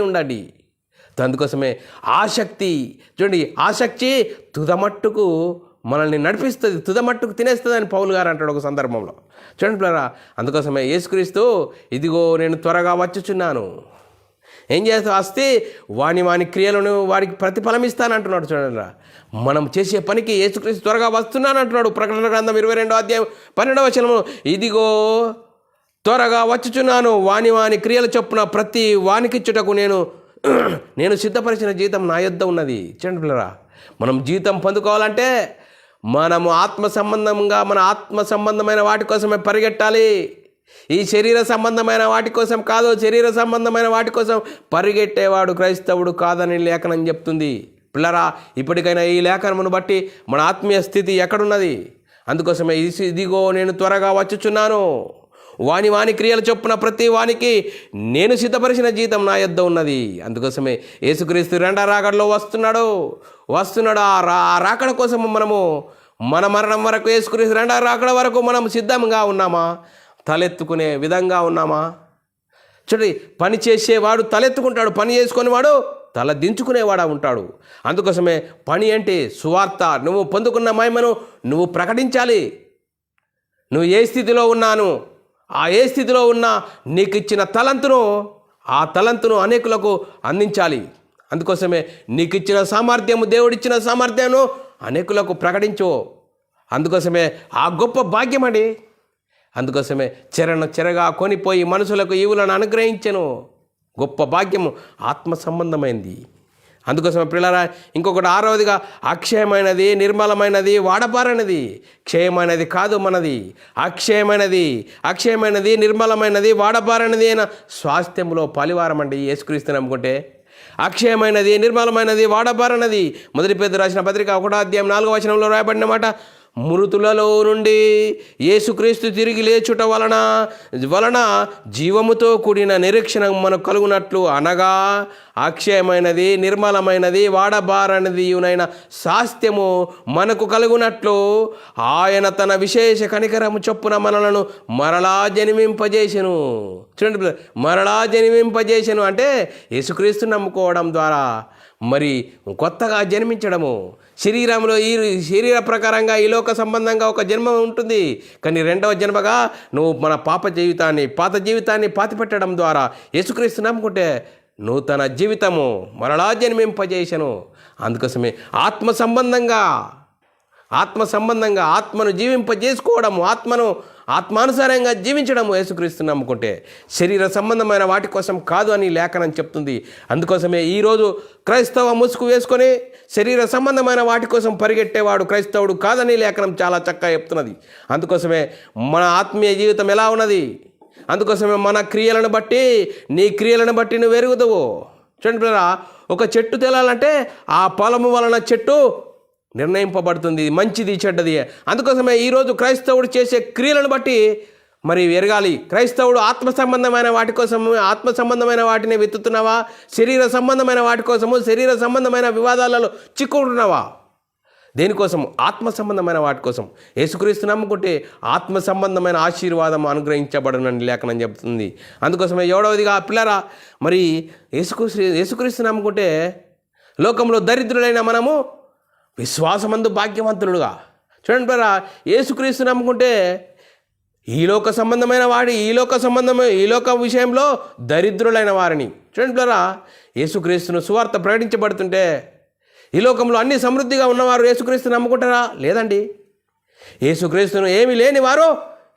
ఉండండి. అందుకోసమే ఆసక్తి తుదమట్టుకు మనల్ని నడిపిస్తుంది, తుదమట్టుకు తినేస్తుంది అని పౌలు గారు అంటాడు ఒక సందర్భంలో. చూడండి పిల్లరా, అందుకోసమే యేసుక్రీస్తు ఇదిగో నేను త్వరగా వచ్చుచున్నాను, ఏం వస్తే వాని క్రియలను వాడికి ప్రతిఫలం ఇస్తానంటున్నాడు. చూడండిరా, మనం చేసే పనికి యేసుక్రీస్తు త్వరగా వస్తున్నానంటున్నాడు. ప్రకటన గ్రంథం 22వ అధ్యాయం 12వ వచనము, ఇదిగో త్వరగా వచ్చుచున్నాను, వాని క్రియల చొప్పున ప్రతి వానికిచ్చుటకు నేను సిద్ధపరిచిన జీతం నా యొద్ద ఉన్నది. చూడండి పిల్లరా, మనం జీతం పొందుకోవాలంటే మనము మన ఆత్మ సంబంధమైన వాటి కోసమే పరిగెట్టాలి. ఈ శరీర సంబంధమైన వాటి కోసం కాదు. శరీర సంబంధమైన వాటి కోసం పరిగెట్టేవాడు క్రైస్తవుడు కాదని లేఖనం చెప్తుంది. పిల్లరా, ఇప్పటికైనా ఈ లేఖనమును బట్టి మన ఆత్మీయ స్థితి ఎక్కడున్నది? అందుకోసమే ఇదిగో నేను త్వరగా వచ్చుచున్నాను, వాని క్రియల చొప్పున ప్రతి వానికి నేను సిద్ధపరిచిన జీతం నా యొద్ద ఉన్నది. అందుకోసమే యేసుక్రీస్తు రెండో రాకడలో వస్తున్నాడు. ఆ రాకడ కోసం మనము మన మరణం వరకు, యేసుక్రీస్తు రెండో రాకడ వరకు మనం సిద్ధంగా ఉన్నామా? తలెత్తుకునే విధంగా ఉన్నామా? చూడండి, పని చేసేవాడు తలెత్తుకుంటాడు, పని చేసుకునేవాడు తల దించుకునేవాడా ఉంటాడు. అందుకోసమే పని అంటే సువార్త. నువ్వు పొందుకున్న మహిమను నువ్వు ప్రకటించాలి. నువ్వు ఏ స్థితిలో ఉన్నాను, ఏ స్థితిలో ఉన్నా నీకు ఇచ్చిన ఆ తలంతును అనేకులకు అందించాలి. అందుకోసమే నీకు ఇచ్చిన సామర్థ్యము, దేవుడిచ్చిన సామర్థ్యాన్ని అనేకులకు ప్రకటించు. అందుకోసమే ఆ గొప్ప భాగ్యం అండి. అందుకోసమే చెరగా కొనిపోయి మనుషులకు ఈవులను అనుగ్రహించెను. గొప్ప భాగ్యము ఆత్మ సంబంధమైంది. అందుకోసమే పిల్లరా, ఇంకొకటి 6వదిగా, అక్షయమైనది, నిర్మలమైనది, వాడబారనిది. క్షయమైనది కాదు మనది, అక్షయమైనది, నిర్మలమైనది, వాడబారనిది అయిన స్వాస్థ్యంలో పాలివారం అండి యేసుక్రీస్తుని నమ్ముకుంటే. అక్షయమైనది, నిర్మలమైనది, వాడబారనది. మొదటి పేతురు రాసిన పత్రిక 1వ అధ్యాయం 4వ వచనంలో రాయబడిన మాట, మృతులలో నుండి యేసుక్రీస్తు తిరిగి లేచుట వలన జీవముతో కూడిన నిరీక్షణ మనకు కలుగునట్లు, అనగా అక్షయమైనది, నిర్మలమైనది, వాడబారనిదియునైన స్వాస్థ్యము మనకు కలుగునట్లు ఆయన తన విశేష కనికరము చొప్పున మనలను మరలా జన్మింపజేసెను. చూడండి, మరలా జన్మింపజేసెను అంటే యేసుక్రీస్తు నమ్ముకోవడం ద్వారా మరి కొత్తగా జన్మించడము. శరీరంలో ఈ శరీర ప్రకారంగా ఈ లోక సంబంధంగా ఒక జన్మ ఉంటుంది, కానీ రెండవ జన్మగా నువ్వు మన పాత జీవితాన్ని పాతిపెట్టడం ద్వారా యేసుక్రీస్తు నమ్ముకుంటే నూతన జీవితము మరలా జన్మింపజేసెను. అందుకోసమే ఆత్మ సంబంధంగా ఆత్మను జీవింపజేసుకోవడము, ఆత్మానుసారంగా జీవించడము యేసుక్రీస్తు నమ్ముకుంటే. శరీర సంబంధమైన వాటి కోసం కాదు అని లేఖనం చెప్తుంది. అందుకోసమే ఈరోజు క్రైస్తవ ముసుగు వేసుకొని శరీర సంబంధమైన వాటి కోసం పరిగెట్టేవాడు క్రైస్తవుడు కాదని లేఖనం చాలా చక్కగా చెప్తున్నది. అందుకోసమే మన ఆత్మీయ జీవితం ఎలా ఉన్నది? అందుకోసమే మన క్రియలను బట్టి, నీ క్రియలను బట్టి నువ్వు ఎరుగుదువు. చూడండి పిల్లరా, ఒక చెట్టు తేలాలంటే ఆ పొలము వలన చెట్టు నిర్ణయింపబడుతుంది, మంచిది చెడ్డది. అందుకోసమే ఈరోజు క్రైస్తవుడు చేసే క్రియలను బట్టి మరి ఎరగాలి. క్రైస్తవుడు ఆత్మ సంబంధమైన వాటిని వెతుకుతున్నావా? శరీర సంబంధమైన వాటి కోసము, శరీర సంబంధమైన వివాదాలలో చిక్కుకుంటున్నావా? దేనికోసం? ఆత్మ సంబంధమైన వాటి కోసం. యేసుక్రీస్తు నమ్ముకుంటే ఆత్మ సంబంధమైన ఆశీర్వాదం అనుగ్రహించబడనని లేఖనం చెబుతుంది. అందుకోసమే 7వదిగా పిల్లరా, మరి యేసుక్రీస్తు నమ్ముకుంటే లోకంలో దరిద్రులైన మనము విశ్వాసమందు భాగ్యవంతులుగా. చూడండి పిల్లరా, యేసుక్రీస్తు నమ్ముకుంటే ఈ లోక విషయంలో దరిద్రులైన వారిని. చూడండి పిల్లరా, యేసుక్రీస్తును సువార్త ప్రకటించబడుతుంటే ఈ లోకంలో అన్ని సమృద్ధిగా ఉన్నవారు యేసుక్రీస్తు నమ్ముకుంటారా? లేదండి. యేసుక్రీస్తును ఏమీ లేని వారు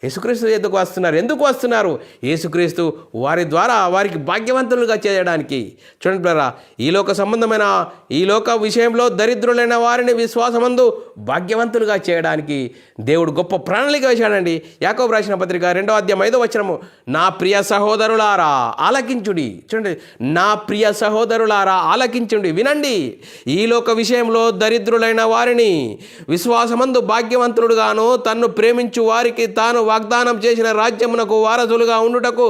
యేసుక్రీస్తు ఎందుకు వస్తున్నారు? యేసుక్రీస్తు వారి ద్వారా వారికి భాగ్యవంతులుగా చేయడానికి. చూడండి పిల్లరా, ఈ లోక విషయంలో దరిద్రులైన వారిని విశ్వాసమందు భాగ్యవంతులుగా చేయడానికి దేవుడు గొప్ప ప్రణాళిక వేశాడండి. యాకోబు రాసిన పత్రిక 2వ అధ్యాయం 5వ వచనము, నా ప్రియ సహోదరులారా ఆలకించుడి. చూడండి, నా ప్రియ సహోదరులారా ఆలకించుడి, వినండి. ఈ లోక విషయంలో దరిద్రులైన వారిని విశ్వాసమందు భాగ్యవంతులుగాను తన్ను ప్రేమించు వారికి తాను వాగ్దానం చేసిన రాజ్యమునకు వారసులుగా ఉండుటకు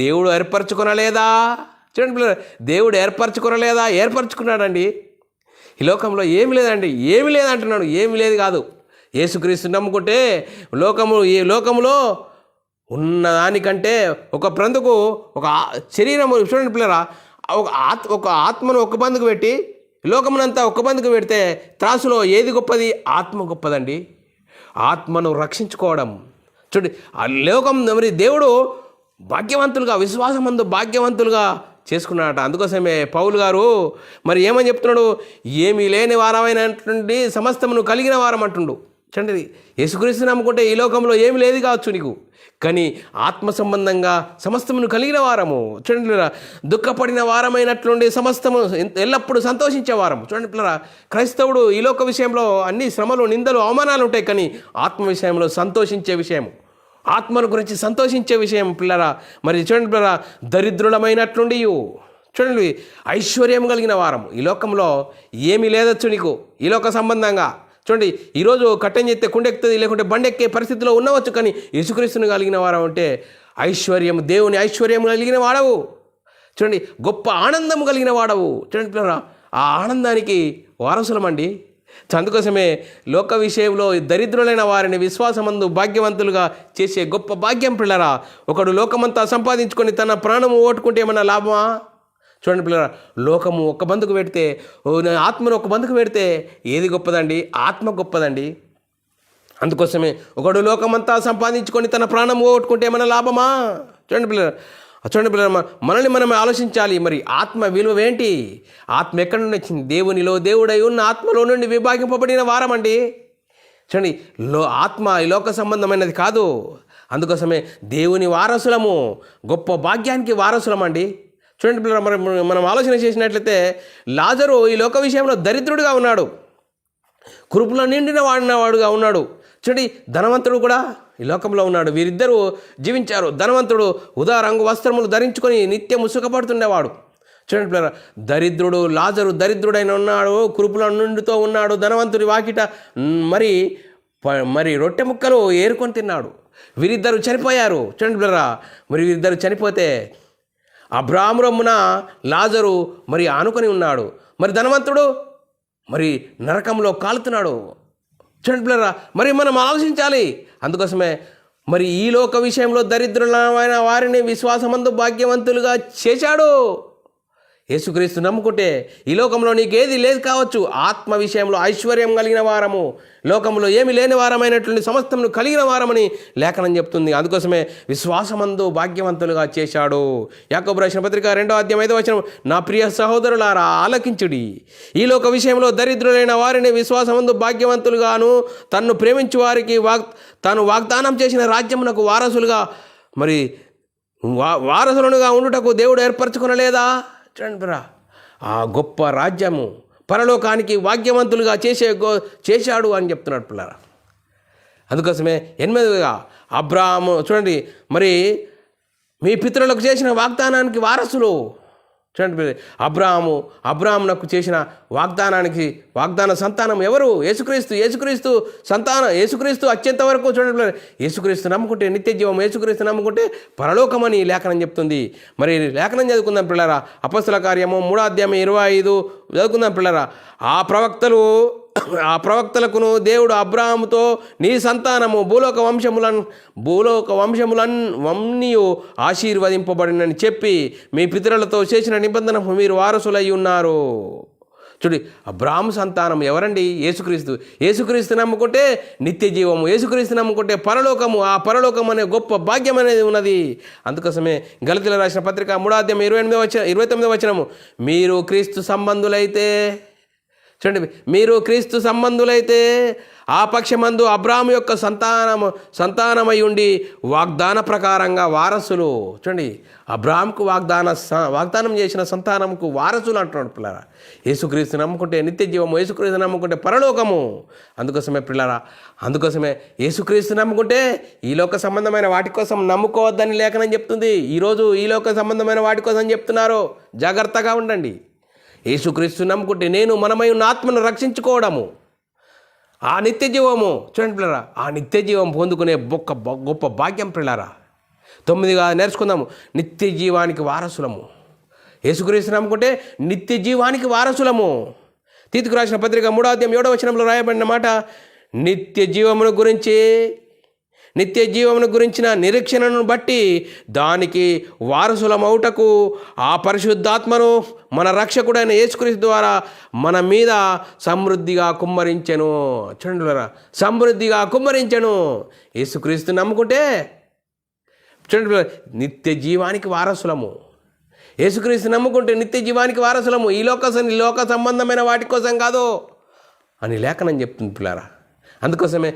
దేవుడు ఏర్పరచుకొనలేదా? చూడండి పిల్లలు, దేవుడు ఏర్పరచుకున్నాడండి. ఈ లోకంలో ఏమి లేదంటున్నాడు. ఏమి లేదు కాదు. యేసుక్రీస్తు నమ్ముకుంటే ఈ లోకములో ఉన్నదానికంటే ఒక ప్రందుకు ఒక శరీరము. చూడండి పిల్లరా, ఒక ఆత్మను ఒక బందుకు పెట్టి లోకమునంతా ఒక బందుకు పెడితే త్రాసులో ఏది గొప్పది? ఆత్మ గొప్పదండి. ఆత్మను రక్షించుకోవడం. చూడండి, ఆ లోకం మరి దేవుడు భాగ్యవంతులుగా, విశ్వాసమందు భాగ్యవంతులుగా చేసుకున్నాడట. అందుకోసమే పౌలు గారు మరి ఏమని చెప్తున్నాడు, ఏమీ లేని వారమైనటువంటి సమస్తమును కలిగిన వారం అంటుండు. చూడండి, యేసుక్రీస్తు నమ్ముకుంటే ఈ లోకంలో ఏమి లేదు కావచ్చు నీకు, కానీ ఆత్మ సంబంధంగా సమస్తమును కలిగిన వారము. చూడండి పిల్లరా, దుఃఖపడిన వారమైనట్లుండి సమస్తము ఎల్లప్పుడూ సంతోషించే వారము. చూడండి పిల్లరా, క్రైస్తవుడు ఈ లోక విషయంలో అన్ని శ్రమలు, నిందలు, అవమానాలు ఉంటాయి, కానీ ఆత్మ విషయంలో సంతోషించే విషయం, ఆత్మను గురించి సంతోషించే విషయం పిల్లరా. మరి చూడండి పిల్లరా, దరిద్రులమైనట్లుండి చూడండి ఐశ్వర్యం కలిగిన వారం. ఈ లోకంలో ఏమీ లేదచ్చు నీకు ఈ లోక సంబంధంగా. చూడండి, ఈరోజు కట్టెం చేస్తే కుండెక్కుతుంది, లేకుంటే బండెక్కే పరిస్థితిలో ఉండవచ్చు, కానీ యేసుక్రీస్తుని కలిగిన వారం అంటే ఐశ్వర్యం, దేవుని ఐశ్వర్యం కలిగిన వాడవు. చూడండి, గొప్ప ఆనందం కలిగిన వాడవు. చూడండి పిల్లరా, ఆ ఆనందానికి వారసులమండి. అందుకోసమే లోక విషయంలో దరిద్రులైన వారిని విశ్వాసమందు భాగ్యవంతులుగా చేసే గొప్ప భాగ్యం పిల్లరా. ఒకడు లోకమంతా సంపాదించుకొని తన ప్రాణము ఓటుకుంటే ఏమన్నా లాభమా? చూడండి పిల్లరా, లోకము ఒక బంధుకు పెడితే, ఆత్మను ఒక బంధుకు పెడితే ఏది గొప్పదండి? ఆత్మ గొప్పదండి. అందుకోసమే ఒకడు లోకమంతా సంపాదించుకొని తన ప్రాణం ఓట్టుకుంటే ఏమైనా లాభమా? చూడండి పిల్లరా, మనల్ని మనం ఆలోచించాలి. మరి ఆత్మ విలువ ఏంటి? ఆత్మ ఎక్కడి నుండి వచ్చింది? దేవునిలో దేవుడై ఉన్న ఆత్మలో నుండి విభాగింపబడిన వారం అండి. చూడండి, ఆత్మ ఈ లోక సంబంధమైనది కాదు. అందుకోసమే దేవుని వారసులము, గొప్ప భాగ్యానికి వారసులమండి. చూడండి పిల్లరా, మనం ఆలోచన చేసినట్లయితే లాజరు ఈ లోక విషయంలో దరిద్రుడిగా ఉన్నాడు, కురుపులో నిండిన వాడిగా ఉన్నాడు. చూడండి, ధనవంతుడు కూడా ఈ లోకంలో ఉన్నాడు. వీరిద్దరూ జీవించారు. ధనవంతుడు ఉదా రంగు వస్త్రములు ధరించుకొని నిత్యము సుఖపడుతుండేవాడు. చూడండి పిల్లరా, దరిద్రుడు లాజరు దరిద్రుడైన ఉన్నాడు, కురుపుల నిండుతో ఉన్నాడు. ధనవంతుడి వాకిట మరి రొట్టె ముక్కలు ఏరుకొని తిన్నాడు. వీరిద్దరు చనిపోయారు. చూడండి పిల్లరా, మరి వీరిద్దరు చనిపోతే అబ్రాహాము రొమ్మున లాజరు మరి ఆనుకొని ఉన్నాడు. మరి ధనవంతుడు మరి నరకంలో కాలుతున్నాడు. చూడండి పిల్లరా, మరి మనం ఆలోచించాలి. అందుకోసమే మరి ఈ లోక విషయంలో దరిద్రులమైన వారిని విశ్వాసమందు భాగ్యవంతులుగా చేశాడు. యేసుక్రీస్తు నమ్ముకుంటే ఈ లోకంలో నీకేది లేదు కావచ్చు, ఆత్మ విషయంలో ఐశ్వర్యం కలిగిన వారము, లోకంలో ఏమి లేని వారమైనటువంటి సమస్తమును కలిగిన వారమని లేఖనం చెప్తుంది. అందుకోసమే విశ్వాసమందు భాగ్యవంతులుగా చేశాడు. యాకోబు రాసిన పత్రిక 2వ అధ్యాయం 5వ వచనం, నా ప్రియ సహోదరులారా ఆలకించుడి, ఈ లోక విషయంలో దరిద్రులైన వారిని విశ్వాసమందు భాగ్యవంతులుగాను తన్ను ప్రేమించు వారికి తాను వాగ్దానం చేసిన రాజ్యమునకు వారసులుగా ఉండుటకు దేవుడు ఏర్పరచుకొనలేదా? చూడండి బ్రా, ఆ గొప్ప రాజ్యము పరలోకానికి భాగ్యవంతులుగా చేశాడు అని చెప్తున్నాడు పిల్లరా. అందుకోసమే 8వ అబ్రాహాము చూడండి, మరి మీ పితరులకు చేసిన వాగ్దానానికి వారసులు. చూడండి, అబ్రాహామునకు చేసిన వాగ్దాన సంతానం ఎవరు? యేసుక్రీస్తు అత్యంత వరకు. చూడండి, యేసుక్రీస్తు నమ్ముకుంటే నిత్య జీవం, యేసుక్రీస్తు నమ్ముకుంటే పరలోకమని లేఖనం చెప్తుంది. మరి లేఖనం చదువుకుందాం పిల్లరా, అపొస్తల కార్యము 3వ అధ్యాయం 25 చదువుకుందాం పిల్లరా. ఆ ప్రవక్తలకును దేవుడు అబ్రాహాముతో నీ సంతానము భూలోక వంశములన్నీ ఆశీర్వదింపబడినని చెప్పి మీ పితరులతో చేసిన నిబంధనకు మీరు వారసులై ఉన్నారు. చూడు, అబ్రాహాము సంతానం ఎవరండి? యేసుక్రీస్తు నమ్ముకుంటే నిత్య జీవము, యేసుక్రీస్తు నమ్ముకుంటే పరలోకము. ఆ పరలోకం అనే గొప్ప భాగ్యం అనేది ఉన్నది. అందుకోసమే గలతీయులకు రాసిన పత్రిక 3వ అధ్యాయం 29వ వచనము, మీరు క్రీస్తు సంబంధులైతే ఆ పక్షమందు అబ్రాహాము యొక్క సంతానమై ఉండి వాగ్దాన ప్రకారంగా వారసులు. చూడండి, అబ్రాహాముకు వాగ్దానం చేసిన సంతానంకు వారసులు అంటున్నాడు పిల్లరా. యేసుక్రీస్తు నమ్ముకుంటే నిత్య జీవము, యేసుక్రీస్తు నమ్ముకుంటే పరలోకము. అందుకోసమే యేసుక్రీస్తు నమ్ముకుంటే ఈ లోక సంబంధమైన వాటి కోసం నమ్ముకోవద్దని లేఖనం చెప్తుంది. ఈరోజు ఈ లోక సంబంధమైన వాటి కోసం చెప్తున్నారు, జాగ్రత్తగా ఉండండి. యేసుక్రీస్తు నమ్ముకుంటే మనమై ఉన్న ఆత్మను రక్షించుకోవడము, ఆ నిత్య జీవము. చూడండి పిల్లరా, ఆ నిత్య జీవం పొందుకునే గొప్ప భాగ్యం పిల్లరా. 9గా నేర్చుకుందాము, నిత్య జీవానికి వారసులము. యేసుక్రీస్తు నమ్ముకుంటే నిత్య జీవానికి వారసులము. తీతుకు రాసిన పత్రిక 3వ అధ్యాయం 7వ వచనంలో రాయబడిన మాట, నిత్య జీవమును గురించిన నిరీక్షణను బట్టి దానికి వారసులమౌటకు ఆ పరిశుద్ధాత్మను మన రక్షకుడైన యేసుక్రీస్తు ద్వారా మన మీద సమృద్ధిగా కుమ్మరించెను. చూడండి, సమృద్ధిగా కుమ్మరించెను. యేసుక్రీస్తు నమ్ముకుంటే చూడండి, నిత్య జీవానికి వారసులము. యేసుక్రీస్తు నమ్ముకుంటే నిత్య జీవానికి వారసులము, ఈ లోక సంబంధమైన వాటి కోసం కాదు అని లేఖనం చెప్తుంది పిల్లారా. అందుకోసమే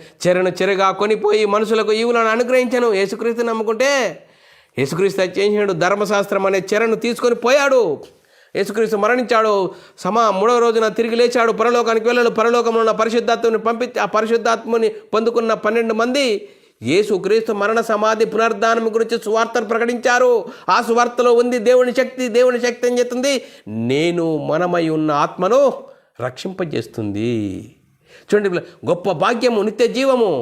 చెరగా కొనిపోయి మనుషులకు ఈవులను అనుగ్రహించను. యేసుక్రీస్తు నమ్ముకుంటే యేసుక్రీస్తు చేసినాడు, ధర్మశాస్త్రం అనే చెరను తీసుకొని పోయాడు. యేసుక్రీస్తు మరణించాడు, మూడవ రోజున తిరిగి లేచాడు, పరలోకానికి వెళ్ళాడు. పరలోకంలో ఉన్న పరిశుద్ధాత్మని పంపించి ఆ పరిశుద్ధాత్మని పొందుకున్న 12 మంది యేసుక్రీస్తు మరణ సమాధి పునరుద్ధానం గురించి సువార్తను ప్రకటించారు. ఆ సువార్తలో ఉంది దేవుని శక్తి ఏం చేస్తుంది? నేను మనమై ఉన్న ఆత్మను రక్షింపజేస్తుంది. చూడండి, గొప్ప భాగ్యము, నిత్య జీవము.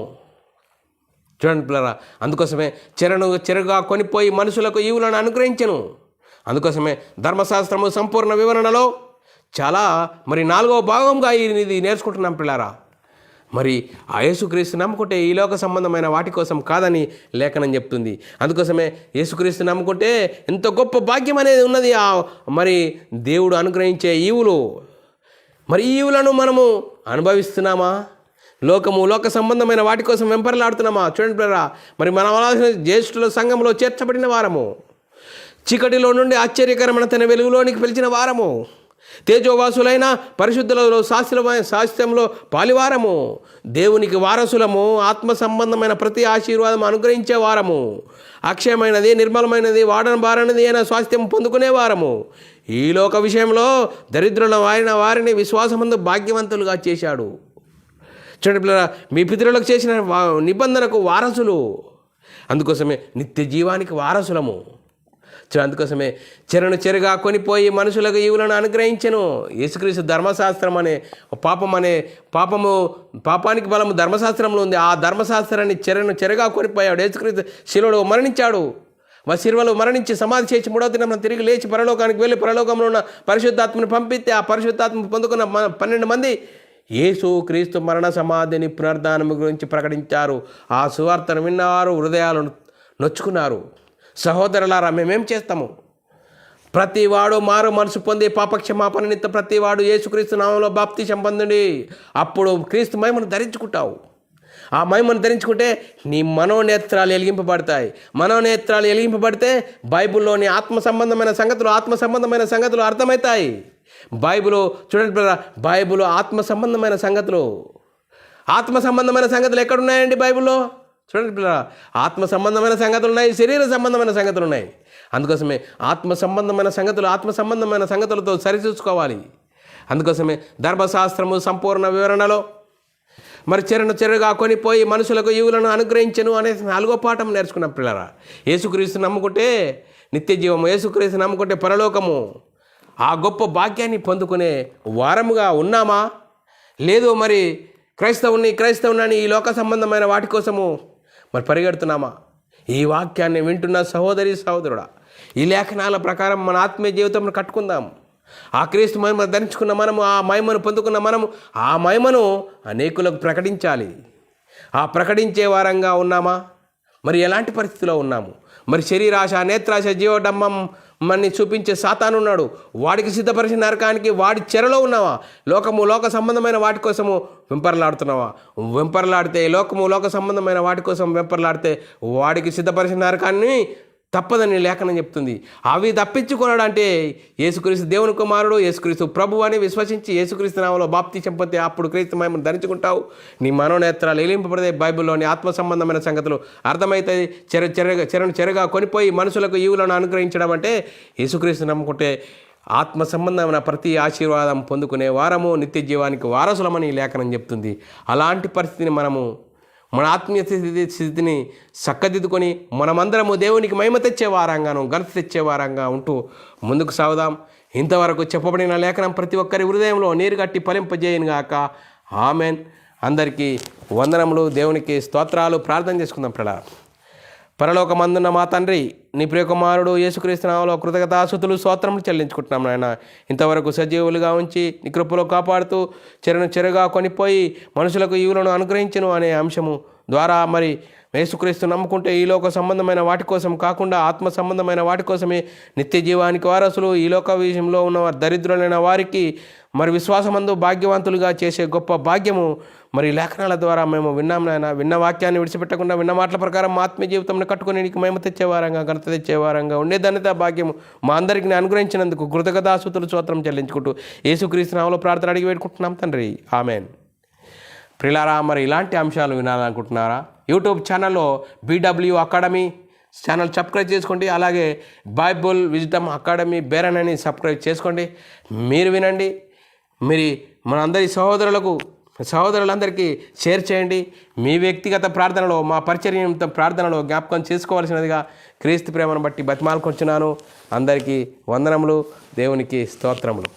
చూడండి పిల్లరా, అందుకోసమే చెరగా కొనిపోయి మనుషులకు ఈవులను అనుగ్రహించను. అందుకోసమే ధర్మశాస్త్రము సంపూర్ణ వివరణలో చాలా 4వ భాగంగా ఇది నేర్చుకుంటున్నాం పిల్లారా. మరి ఆ యేసుక్రీస్తు నమ్ముకుంటే ఈ లోక సంబంధమైన వాటి కోసం కాదని లేఖనం చెప్తుంది. అందుకోసమే యేసుక్రీస్తు నమ్ముకుంటే ఎంత గొప్ప భాగ్యం అనేది ఉన్నది. మరి దేవుడు అనుగ్రహించే ఈవులు, మరి ఈ ఈవులను మనము అనుభవిస్తున్నామా? లోక సంబంధమైన వాటి కోసం వెంపర్లాడుతున్నామా? చూడండి పిల్లరా, మరి మన వలసిన జ్యేష్ఠుల సంఘంలో చేర్చబడిన వారము, చీకటిలో నుండి ఆశ్చర్యకరమైన తన వెలుగులోనికి పిలిచిన వారము, తేజోవాసులైన పరిశుద్ధులలో శాస్త్రంలో పాలివారము, దేవునికి వారసులము, ఆత్మ సంబంధమైన ప్రతి ఆశీర్వాదం అనుగ్రహించే వారము, అక్షయమైనది నిర్మలమైనది వాడనబారనిది అయిన స్వాస్థ్యం పొందుకునే వారము, ఈ లోక విషయంలో దరిద్రుల వారిని విశ్వాసమందు భాగ్యవంతులుగా చేశాడు. చూడండి పిల్లరా, మీ పితరులకు చేసిన నిబంధనకు వారసులు. అందుకోసమే నిత్య జీవానికి వారసులము. అందుకోసమే చెరగా కొనిపోయి మనుషులకు ఈవులను అనుగ్రహించెను. యేసుక్రీస్తు ధర్మశాస్త్రం అనే పాపానికి బలము ధర్మశాస్త్రంలో ఉంది. ఆ ధర్మశాస్త్రాన్ని చెరగా కొనిపోయాడు. యేసుక్రీస్తు శిలువలో మరణించాడు. శిలువలో మరణించి సమాధి చేసి 3వ దినం తిరిగి లేచి పరలోకానికి వెళ్ళి పరలోకంలో ఉన్న పరిశుద్ధాత్మని పంపిస్తే ఆ పరిశుద్ధాత్మ పొందుకున్న 12 మంది యేసుక్రీస్తు మరణ సమాధిని పునరుద్ధానం గురించి ప్రకటించారు. ఆ సువార్తను విన్నవారు హృదయాలను నొచ్చుకున్నారు. సహోదరులారా, మేమేం చేస్తాము? ప్రతివాడు మారు మనసు పొంది పాపక్షమాపణ నిమిత్తం ప్రతివాడు యేసుక్రీస్తు నామంలో బాప్తిసం పొందండి. అప్పుడు క్రీస్తు మహిమను ధరించుకుంటావు. ఆ మహిమను ధరించుకుంటే నీ మనోనేత్రాలు వెలిగింపబడతాయి. మనోనేత్రాలు వెలిగింపబడితే బైబిల్లోని ఆత్మ సంబంధమైన సంగతులు అర్థమవుతాయి. బైబిల్ చూడండి బ్రదర్, బైబిల్ ఆత్మ సంబంధమైన సంగతులు ఎక్కడున్నాయండి బైబిల్లో? చూడండి పిల్లరా, ఆత్మ సంబంధమైన సంగతులు ఉన్నాయి, శరీర సంబంధమైన సంగతులు ఉన్నాయి. అందుకోసమే ఆత్మ సంబంధమైన సంగతులతో సరిచూసుకోవాలి. అందుకోసమే ధర్మశాస్త్రము సంపూర్ణ వివరణలో మరి చెరగా కొనిపోయి మనుషులకు ఈవులను అనుగ్రహించను అనే 4వ పాఠం నేర్చుకున్నాం పిల్లరా. యేసుక్రీస్తు నమ్ముకుంటే నిత్య జీవము, యేసుక్రీస్తు నమ్ముకుంటే పరలోకము. ఆ గొప్ప భాగ్యాన్ని పొందుకునే వారముగా ఉన్నామా? లేదు మరి క్రైస్తవుని ఈ లోక సంబంధమైన వాటి కోసము మరి పరిగెడుతున్నామా? ఈ వాక్యాన్ని వింటున్న సహోదరుడా, ఈ లేఖనాల ప్రకారం మన ఆత్మీయ జీవితంలో కట్టుకుందాం. ఆ క్రీస్తు మహిమను ధరించుకున్న మనము, ఆ మహిమను పొందుకున్న మనము, ఆ మహిమను అనేకులకు ప్రకటించాలి. ఆ ప్రకటించే వారంగా ఉన్నామా? మరి ఎలాంటి పరిస్థితిలో ఉన్నాము? మరి శరీరాశ, నేత్రాశ, జీవడంబం మనని చూపించే సాతాను ఉన్నాడు. వాడికి సిద్ధపరిచిన నరకానికి వాడి చెరలో ఉన్నావా? లోక సంబంధమైన వాటి కోసము వెంపర్లాడుతున్నావా? వెంపర్లాడితే లోక సంబంధమైన వాటి కోసం వెంపర్లాడితే వాడికి సిద్ధపరిచిన నరకాన్ని తప్పదని లేఖనం చెప్తుంది. అవి తప్పించుకోవడంటే యేసుక్రీస్తు దేవుని కుమారుడు, యేసుక్రీస్తు ప్రభు అని విశ్వసించి యేసుక్రీస్తు నామములో బాప్తిసం పొంది అప్పుడు క్రీస్తు మహిమను ధరించుకుంటావు. నీ మనోనేత్రాలు ఎలింపబడితే బైబిల్లోని ఆత్మ సంబంధమైన సంగతులు అర్థమవుతాయి. చెరగా కొనిపోయి మనుషులకు ఈవులను అనుగ్రహించడం అంటే యేసుక్రీస్తు నమ్ముకుంటే ఆత్మ సంబంధమైన ప్రతి ఆశీర్వాదం పొందుకునే వారము, నిత్య జీవానికి వారసులమని లేఖనం చెప్తుంది. అలాంటి పరిస్థితిని మనము మన ఆత్మీయ స్థితిని చక్కదిద్దుకొని మనమందరము దేవునికి మహిమ తెచ్చే వారంగాను, ఘనత తెచ్చే వారంగా ఉంటూ ముందుకు సాగుదాం. ఇంతవరకు చెప్పబడిన లేఖనం ప్రతి ఒక్కరి హృదయంలో నీరు కట్టి ఫలింపజేయనుగాక. ఆమెన్. అందరికీ వందనములు, దేవునికి స్తోత్రాలు. ప్రార్థన చేసుకుందాం. పరలోకమందున్న మా తండ్రి, నీ ప్రియకుమారుడు యేసుక్రీస్తు నామములో కృతజ్ఞతాస్తుతులు స్తోత్రములు చెల్లించుకుంటున్నాం నాయన. ఇంతవరకు సజీవులుగా ఉంచి నీ కృపలో కాపాడుతూ చెరగా కొనిపోయి మనుషులకు ఈవులను అనుగ్రహించను అనే అంశము ద్వారా మరి యేసుక్రీస్తు నమ్ముకుంటే ఈ లోక సంబంధమైన వాటి కోసం కాకుండా ఆత్మ సంబంధమైన వాటి కోసమే నిత్య జీవానికి వారసులు, ఈ లోక విషయంలో ఉన్న దరిద్రులైన వారికి మరి విశ్వాసమందు భాగ్యవంతులుగా చేసే గొప్ప భాగ్యము మరి లేఖనాల ద్వారా మేము విన్నాం నాయన. విన్న వాక్యాన్ని విడిచిపెట్టకుండా విన్న మాటల ప్రకారం మా ఆత్మీయ జీవితంలో కట్టుకొని నీకు మహిమ తెచ్చేవారంగా, ఘనత తెచ్చేవారంగా ఉండే ధన్యత భాగ్యము మా అందరికీ అనుగ్రహించినందుకు కృతజ్ఞతాస్తుతులు స్తోత్రం చెల్లించుకుంటూ యేసుక్రీస్తు నామములో ప్రార్థన అడిగి పెట్టుకుంటున్నాం తండ్రి, ఆమెన్. ప్రిలారా, మరి ఇలాంటి అంశాలు వినాలనుకుంటున్నారా? యూట్యూబ్ ఛానల్లో BW అకాడమీ ఛానల్ సబ్స్క్రైబ్ చేసుకోండి. అలాగే బైబుల్ విజ్డమ్ అకాడమీ బేరన్ అని సబ్స్క్రైబ్ చేసుకోండి. మీరు వినండి. మీరు మనందరి సహోదరులందరికీ షేర్ చేయండి. మీ వ్యక్తిగత ప్రార్థనలో, మా పరిచర్య ప్రార్థనలో జ్ఞాపకం చేసుకోవాల్సినదిగా క్రీస్తు ప్రేమను బట్టి బతిమాలుకొంచున్నాను. అందరికీ వందనములు, దేవునికి స్తోత్రములు.